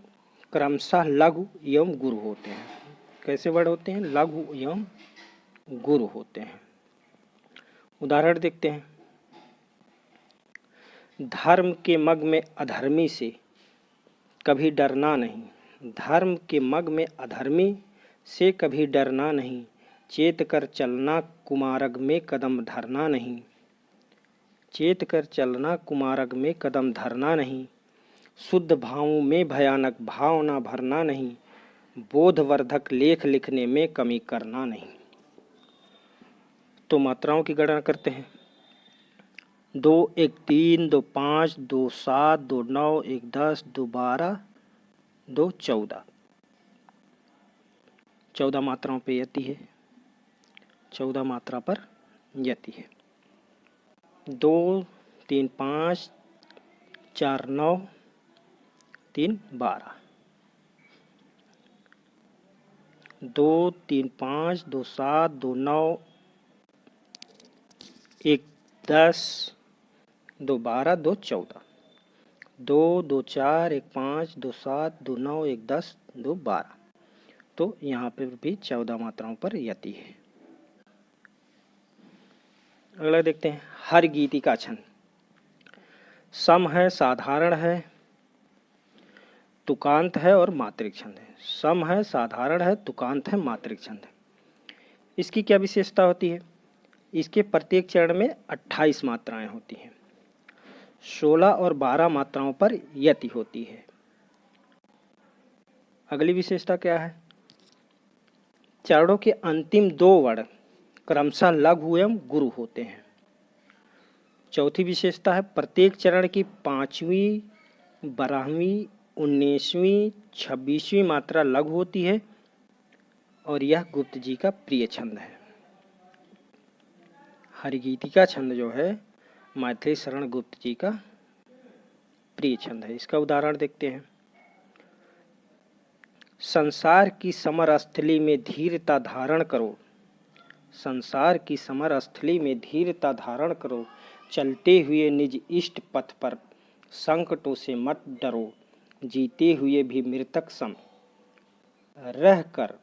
क्रमशः लघु एवं गुरु होते हैं। कैसे वर्ण होते हैं? लघु एवं गुरु होते हैं। उदाहरण देखते हैं, धर्म के मग में अधर्मी से कभी डरना नहीं, धर्म के मग में अधर्मी से कभी डरना नहीं, चेत कर चलना कुमारग में कदम धरना नहीं, चेत कर चलना कुमारग में कदम धरना नहीं, शुद्ध भावों में भयानक भावना भरना नहीं, बोधवर्धक लेख लिखने में कमी करना नहीं। तो मात्राओं की गणना करते हैं। 2, 1, 3, 2, 5, 2, 7, 2, 9, 1, 10, 2, 12, 2, 14। 14 मात्राओं पे यति है। 14 मात्रा पर यति है। 2, 3, 5, 4, 9, 3, 12। 2, 3, 5, 2, 7, 2, 9, 1, 10, 2, 12, 2, 14। 2, 2, 4, 1, 5, 2, 7, 2, 9, 1, 10, 2, 12। तो यहाँ पर भी 14 मात्राओं पर यति है। अगला देखते हैं, हर गीतिका छंद। सम है, साधारण है, तुकांत है और मात्रिक छंद है। सम है, साधारण है, तुकांत है, मात्रिक छंद है। इसकी क्या विशेषता होती है? इसके प्रत्येक चरण में 28 मात्राएं होती हैं। 16 और 12 मात्राओं पर यति होती है। अगली विशेषता क्या है? चरणों के अंतिम 2 वर्ण क्रमशः लघु एवं गुरु होते हैं। चौथी विशेषता है प्रत्येक चरण की 5वीं, 12वीं, 19वीं, 26वीं मात्रा लघु होती है और यह गुप्त जी का प्रिय छंद है। हरिगीतिका छंद जो है मैथिली शरण गुप्त जी का प्रिय छंद है। इसका उदाहरण देखते हैं। संसार की समर स्थली में धीरता धारण करो, संसार की समर स्थली में धीरता धारण करो, चलते हुए निज इष्ट पथ पर संकटों से मत डरो, जीते हुए भी मृतक सम रह कर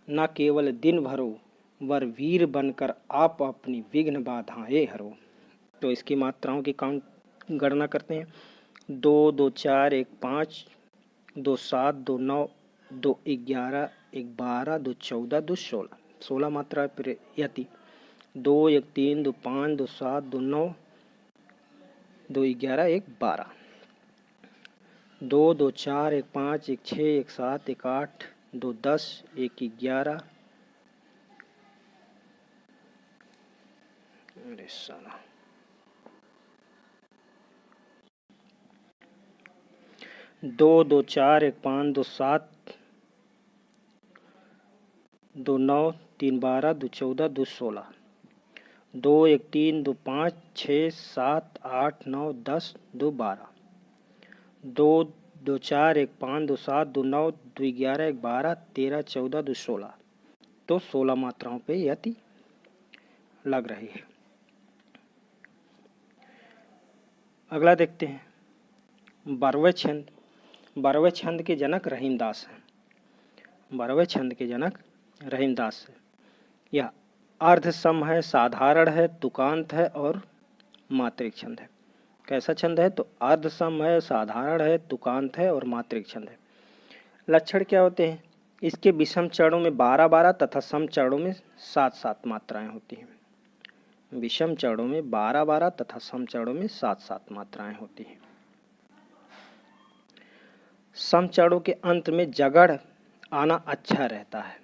न केवल दिन भरो, वर वीर बनकर आप अपनी विघ्न बाधाएं हरो। तो इसकी मात्राओं की गणना करते हैं। 2, 2, 4, 1, 5, 2, 7, 2, 9, 2, 11, 1, 12, 2, 14, 2, 16, 16 मात्रा यति। 2, 1, 3, 2, 5, 2, 7, 2, 9, 2, 11, 1, 12, 2, 2, 4, 1, 5, 1, 6, 1, 7, 1, 8, 2, 10, 1, 11, अरे साला 2, 2, 4, 1, 5, 2, 7, 2, 9, 3, 12, 2, 14, 2, 16, 2, 1, 3, 2, 5, 6, 7, 8, 9, 10, 2, 12, 2, 2, 4, 1, 5, 2, 7, 2, 9, 2, 11, 1, 12, 13, 14, 2, 16। तो 16 मात्राओं पे यति लग रही है। अगला देखते हैं 12वें छंद। 12वें छंद के जनक रहीमदास हैं। 12वें छंद के जनक रहीमदास है। यह अर्धसम है, साधारण है, तुकांत है और मात्रिक छंद है। कैसा छंद है? तो अर्धसम है, साधारण है, तुकांत है और मात्रिक छंद है। लक्षण क्या होते हैं? इसके विषम चरणों में 12-12 तथा सम चरणों में 7-7 मात्राएं होती हैं। विषम चरणों में 12-12 तथा सम चरणों में 7-7 मात्राएं होती हैं। सम चरणों के अंत में जगड़ आना अच्छा रहता है।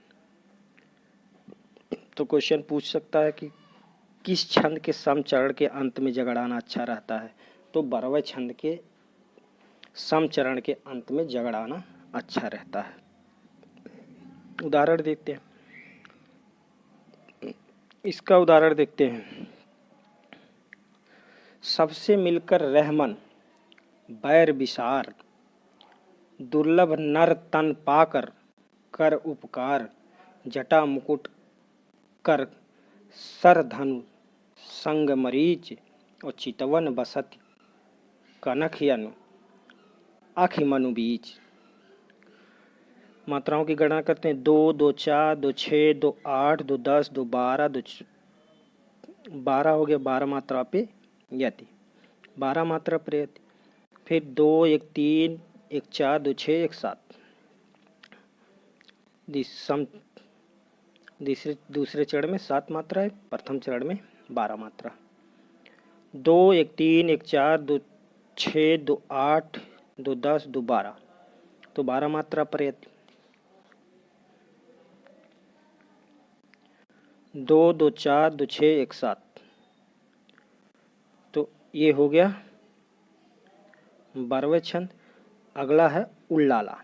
तो क्वेश्चन पूछ सकता है कि किस छंद के सम चरण के अंत में जगड़ आना अच्छा रहता है? तो 12वें छंद के सम चरण के अंत में जगड़ आना अच्छा रहता है। उदाहरण देखते हैं। इसका उदाहरण देखते हैं। सबसे मिलकर रहमन बैर विसार, दुर्लभ नर तन पाकर कर उपकार, जटा मुकुट कर सर धनु संग मरीच, और चितवन बसत कनक यनु आखि मनु बीच। मात्राओं की गणना करते हैं। 2, 2, 4, 2, 6, 2, 8, 2, 10, 2, 12, 2, 12 हो गया। 12 मात्रा पे यति, 12 मात्रा पर यति। फिर 2, 1, 3, 1, 4, 2, 6, 1, 7। दूसरे चरण में 7 मात्रा है, प्रथम चरण में 12 मात्रा। 2, 1, 3, 1, 4, 2, 6, 2, 8, 2, 10, 2, 12। तो 12 मात्रा पर यति। 2, 2, 4, 2, 6, 1, 7। तो ये हो गया 12वें छंद। अगला है उल्लाला।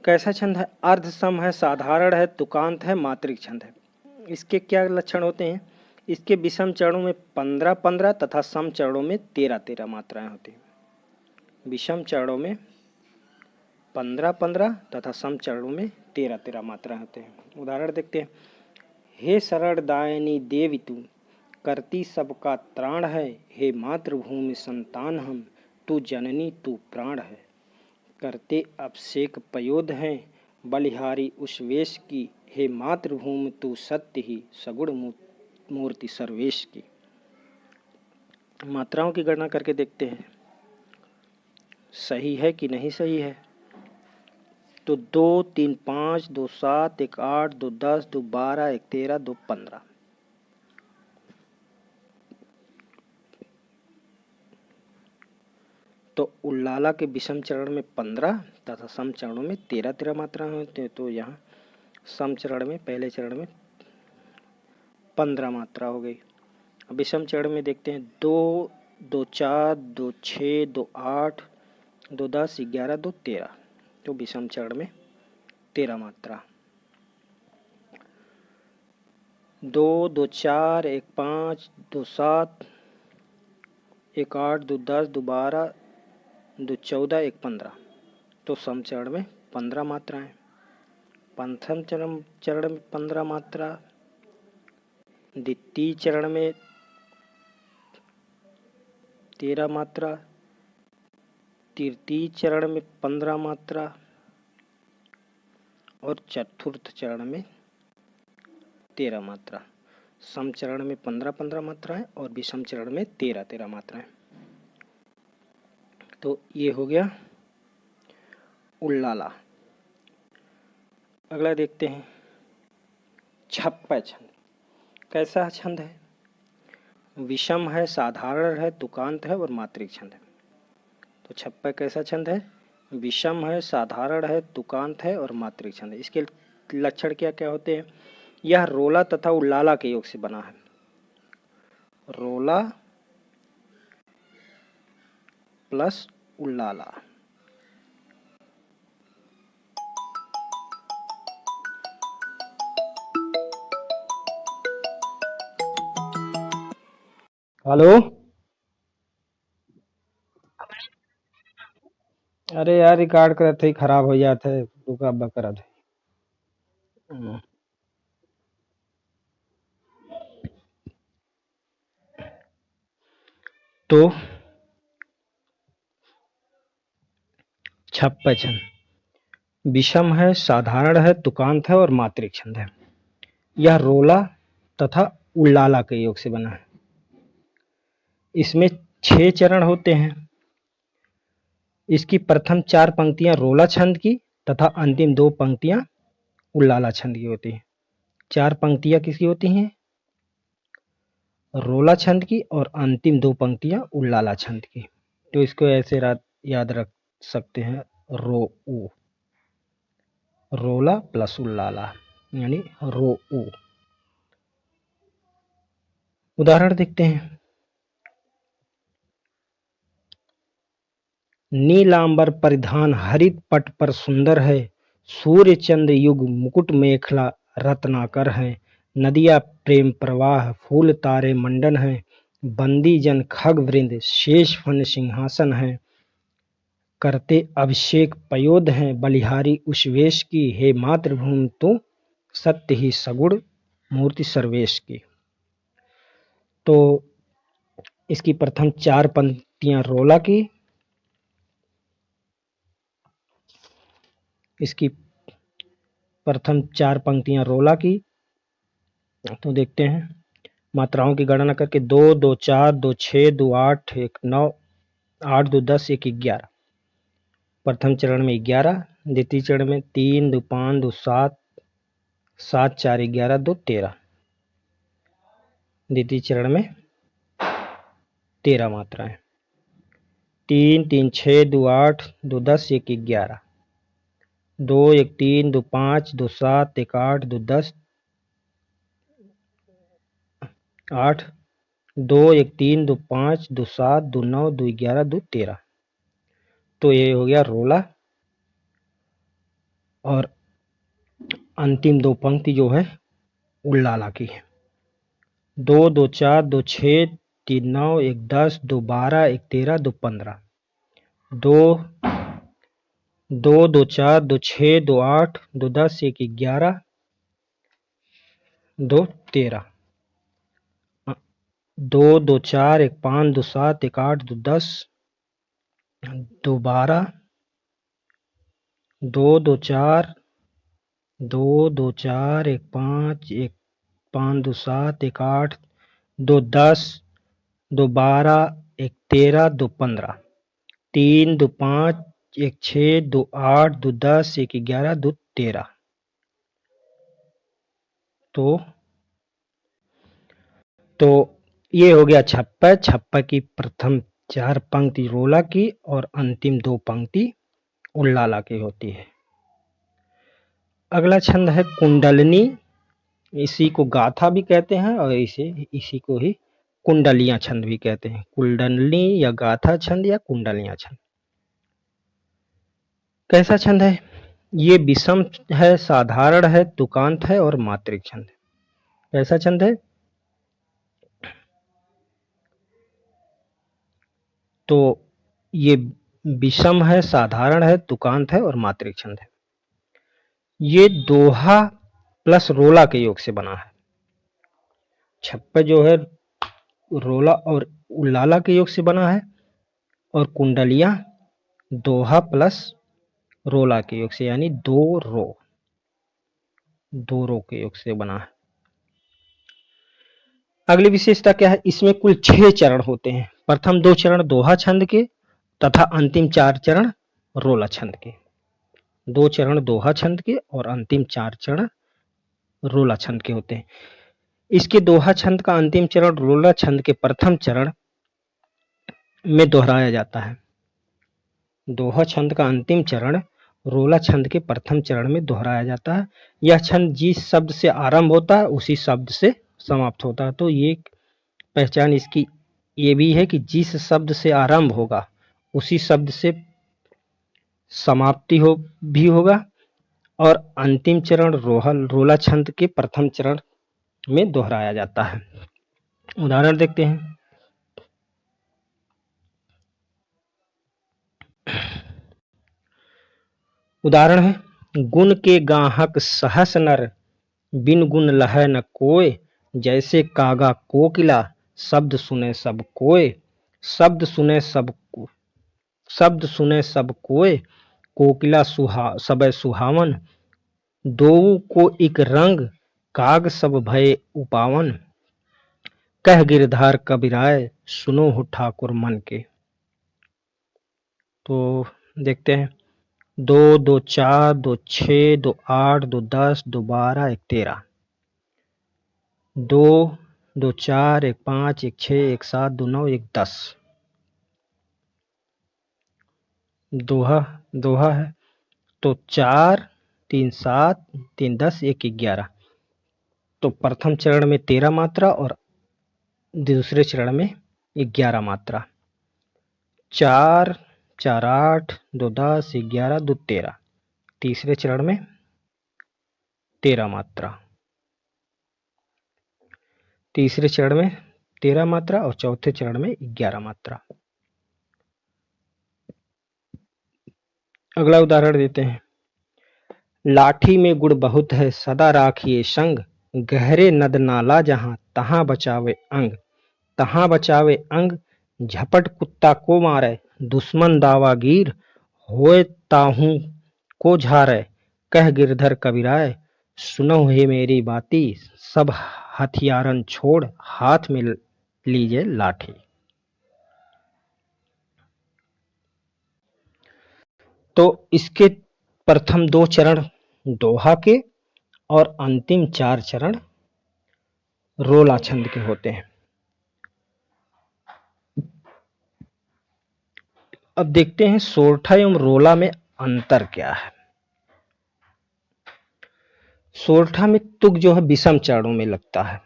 कैसा छंद है? अर्धसम है, साधारण है, तुकांत है, मात्रिक छंद है। इसके क्या लक्षण होते हैं? इसके विषम चरणों में 15-15 तथा सम चरणों में 13-13 मात्राएं होती हैं। विषम चरणों में 15-15 तथा सम चरणों में 13-13 मात्राएं होते हैं। उदाहरण देखते हैं। हे शरणदायिनी देवी तू, करती सबका त्राण है, हे मातृभूमि संतान हम, तू जननी तू प्राण है, करते अभिषेक पयोध हैं, बलिहारी उस वेश की, हे मातृभूमि तू सत्य ही, सगुण मूर्ति सर्वेश की। मात्राओं की गणना करके देखते हैं सही है कि नहीं सही है। तो 2 3 5 2 7 1 8 2 10 2 12 1 13 2 15। तो उल्लाला के विषम चरण में 15 तथा सम चरणों में 13 मात्राएं होती हैं। तो यहाँ सम चरण में पहले चरण में 15 मात्रा हो गई। विषम चरण में देखते हैं 2 2 4 2 6 2 8 2 10 11 2 13। तो विषम चरण में 13 मात्रा। 2 2 4 1 5 2 7 1 8 2 10 2 12 2 14 1 15। तो सम चरण में 15 मात्राएं। पंचम चरण में 15 मात्रा। द्वितीय चरण में 13 मात्रा। तृतीय चरण में 15 मात्रा और चतुर्थ चरण में 13 मात्रा। सम चरण में 15 मात्राएं और विषम चरण में 13 मात्राएं। तो ये हो गया उल्लाला। अगला देखते हैं छप्पय छंद। कैसा छंद है? विषम है, साधारण है, तुकांत है और मात्रिक छंद है। तो छप्पय कैसा छंद है? विषम है, साधारण है, तुकांत है और मात्रिक छंद है। इसके लक्षण क्या क्या होते हैं? यह रोला तथा उल्लाला के योग से बना है। रोला प्लस उल्लाला। हेलो, अरे यार रिकॉर्ड करते ही खराब हो जाता है, रुका बकरा थे। तो छप्पय छंद विषम है, साधारण है, तुकांत है और मात्रिक छंद है। यह रोला तथा उल्लाला के योग से बना है। इसमें 6 चरण होते हैं। इसकी प्रथम 4 पंक्तियां रोला छंद की तथा अंतिम 2 पंक्तियां उल्लाला छंद की होती हैं। 4 पंक्तियां किसकी होती हैं? रोला छंद की और अंतिम 2 पंक्तियां उल्लाला छंद की। तो इसको ऐसे याद रख सकते हैं, रो उ, रोला प्लस उल्लाला यानी रो उ। उदाहरण देखते हैं। नीलांबर परिधान हरित पट पर सुंदर है, सूर्य चंद्र युग मुकुट मेखला रत्नाकर है। नदिया प्रेम प्रवाह फूल तारे मंडन है, बंदी जन खग वृंद शेष फन सिंहासन है। करते अभिषेक पयोध हैं बलिहारी उस वेश की, हे मातृभूमि तू सत्य ही सगुण मूर्ति सर्वेश की। तो इसकी प्रथम 4 पंक्तियां रोला की, इसकी प्रथम 4 पंक्तियां रोला की। तो देखते हैं मात्राओं की गणना करके 2 2 4 2 6 2 8 1 9 8 2 10 1 11। प्रथम चरण में 11, द्वितीय चरण में 3 2 5 2 7 7 4 11 2 13। द्वितीय चरण में 13 मात्राएं। 3 3 6 2 8 2 10 1 11 2 1 3 2 5 2 7 1 8 2 10 8 2 1 3 2 5 2 7 2 9 2 11 2 13। तो ये हो गया रोला। और अंतिम 2 पंक्ति जो है उल्लाला की है। 2 2 4 2 6 3 9 1 10 2 12 1 13 2 15। 2 2 2 4 2 6 2 8 2 10 1 11 2 13। 2 2 4 1 5 2 7 1 8 2 10 2 12 2 2 4 2 2 4 1 5 1 5 2 7 1 8 2 10 2 12 1 13 2 15। 3 2 5 एक 6, 2 8, 2 10, 1 11, 2 13। तो ये हो गया छप्पर। छप्पर की प्रथम 4 पंक्ति रोला की और अंतिम 2 पंक्ति उल्लाला की होती है। अगला छंद है कुंडलनी। इसी को गाथा भी कहते हैं और इसी को ही कुंडलियां छंद भी कहते हैं। कुंडलनी या गाथा छंद या कुंडलियां छंद। कैसा छंद है? ये विषम है, साधारण है, तुकांत है और मात्रिक छंद है। कैसा छंद है? तो ये विषम है, साधारण है, तुकांत है और मात्रिक छंद है। ये दोहा प्लस रोला के योग से बना है। छप्पर जो है रोला और उल्लाला के योग से बना है और कुंडलियां दोहा प्लस रोला के योग से, यानी दो रो के योग से बना है। अगली विशेषता क्या है? इसमें कुल 6 चरण होते हैं। प्रथम 2 चरण दोहा छंद के तथा अंतिम 4 चरण रोला छंद के। 2 चरण दोहा छंद के और अंतिम 4 चरण रोला छंद के होते हैं। इसके दोहा छंद का अंतिम चरण रोला छंद के प्रथम चरण में दोहराया जाता है। दोहा छंद का अंतिम चरण रोला छंद के प्रथम चरण में दोहराया जाता है। यह छंद जिस शब्द से आरंभ होता है उसी शब्द से समाप्त होता है। तो ये पहचान इसकी ये भी है कि जिस शब्द से आरंभ होगा उसी शब्द से समाप्ति भी होगा और अंतिम चरण रोला छंद के प्रथम चरण में दोहराया जाता है। उदाहरण देखते हैं। उदाहरण है, गुण के गाहक सहस नर, बिन गुण लहै न कोय, जैसे कागा कोकिला, शब्द सुने सब कोय। शब्द सुने सब कोय, कोकिला सबे सुहावन, दोऊ को इक रंग, काग सब भय उपावन। कह गिरधार कबीराय, सुनो हो ठाकुर मन के। तो देखते हैं। 2, 2 4, 2 6, 2 8, 2 10, 2 12, 1 13। 2, 2 4, 1 5, 1 6, 1 7, 2 9, 1 10। दोहा है तो 4, 3 7, 3 10, 1 11। तो प्रथम चरण में 13 मात्रा और दूसरे चरण में 11 मात्रा। 4, 4 8, 2 10, 11, 2 13। तीसरे चरण में 13 मात्रा। तीसरे चरण में 13 मात्रा और चौथे चरण में 11 मात्रा। अगला उदाहरण देते हैं। लाठी में गुड़ बहुत है, सदा राखिए संग, गहरे नद नाला जहां, तहां बचावे अंग। तहां बचावे अंग, झपट कुत्ता को मारे, दुश्मन दावागीर, होए ताहू को झारे। कह गिरधर कबीराय, सुनो हे मेरी बाती, सब हथियारन छोड़, हाथ में लीजिए लाठी। तो इसके प्रथम 2 चरण दोहा के और अंतिम 4 चरण रोला छंद के होते हैं। अब देखते हैं सोरठा एवं रोला में अंतर क्या है। सोरठा में तुक जो है विषम चरणों में लगता है।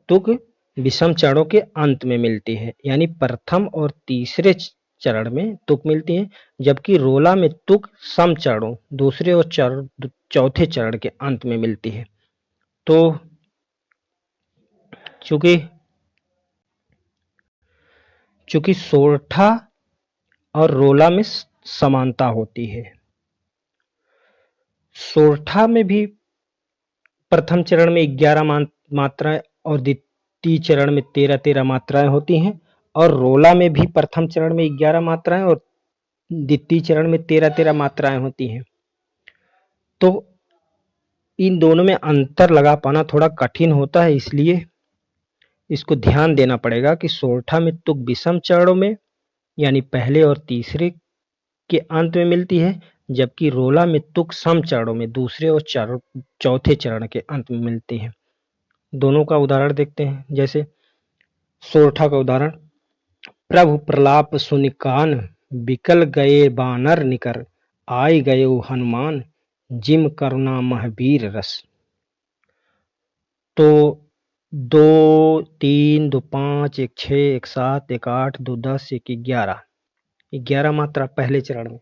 तुक विषम चरणों के अंत में मिलती है, यानी प्रथम और तीसरे चरण में तुक मिलती है, जबकि रोला में तुक सम चरणों दूसरे और चौथे चरण के अंत में मिलती है। तो चूंकि सोरठा और रोला में समानता होती है। सोरठा में भी प्रथम चरण में 11 मात्राएं और द्वितीय चरण में 13 मात्राएं होती हैं और रोला में भी प्रथम चरण में 11 मात्राएं और द्वितीय चरण में 13 मात्राएं होती हैं। तो इन दोनों में अंतर लगा पाना थोड़ा कठिन होता है, इसलिए इसको ध्यान देना पड़ेगा कि सोरठा में तुक विषम चरणों में यानी पहले और तीसरे के अंत में मिलती है, जबकि रोला में तुक सम चरणों में दूसरे और चौथे चरण के अंत में मिलती है। दोनों का उदाहरण देखते हैं। जैसे सोरठा का उदाहरण, प्रभु प्रलाप सुनि कान, बिकल गए बानर निकर, आय गयो हनुमान, जिम करुणा महावीर रस। तो 2, 3, 2, 5, 1, 6, 1, 7, 1, 8, 2, 10, 1, 11 मात्रा पहले चरण में।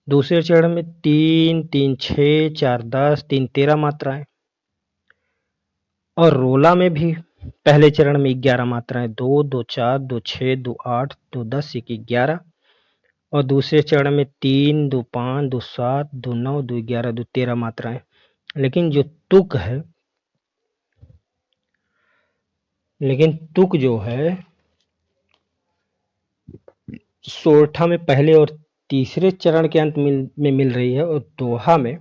दूसरे चरण में 3, 3, 6, 4, 10, 3, 13 मात्राएं। और रोला में भी पहले चरण में 11 मात्राएं, 2, 2, 4, 2, 6, 2, 8, 2, 10, 1, 11। और दूसरे चरण में 3, 2, 5, 2, 7, 2, 9, 2, 11, 2, 13 मात्राएं। लेकिन तुक जो है सोरठा में पहले और तीसरे चरण के अंत में मिल रही है, और दोहा में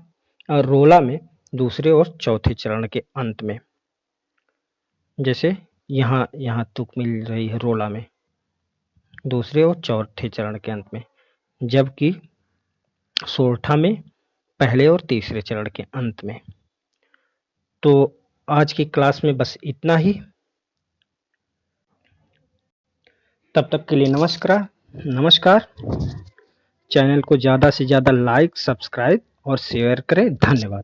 और रोला में दूसरे और चौथे चरण के अंत में। जैसे यहाँ तुक मिल रही है रोला में दूसरे और चौथे चरण के अंत में, जबकि सोरठा में पहले और तीसरे चरण के अंत में। तो आज की क्लास में बस इतना ही। तब तक के लिए नमस्कार। चैनल को ज़्यादा से ज़्यादा लाइक, सब्सक्राइब और शेयर करें। धन्यवाद।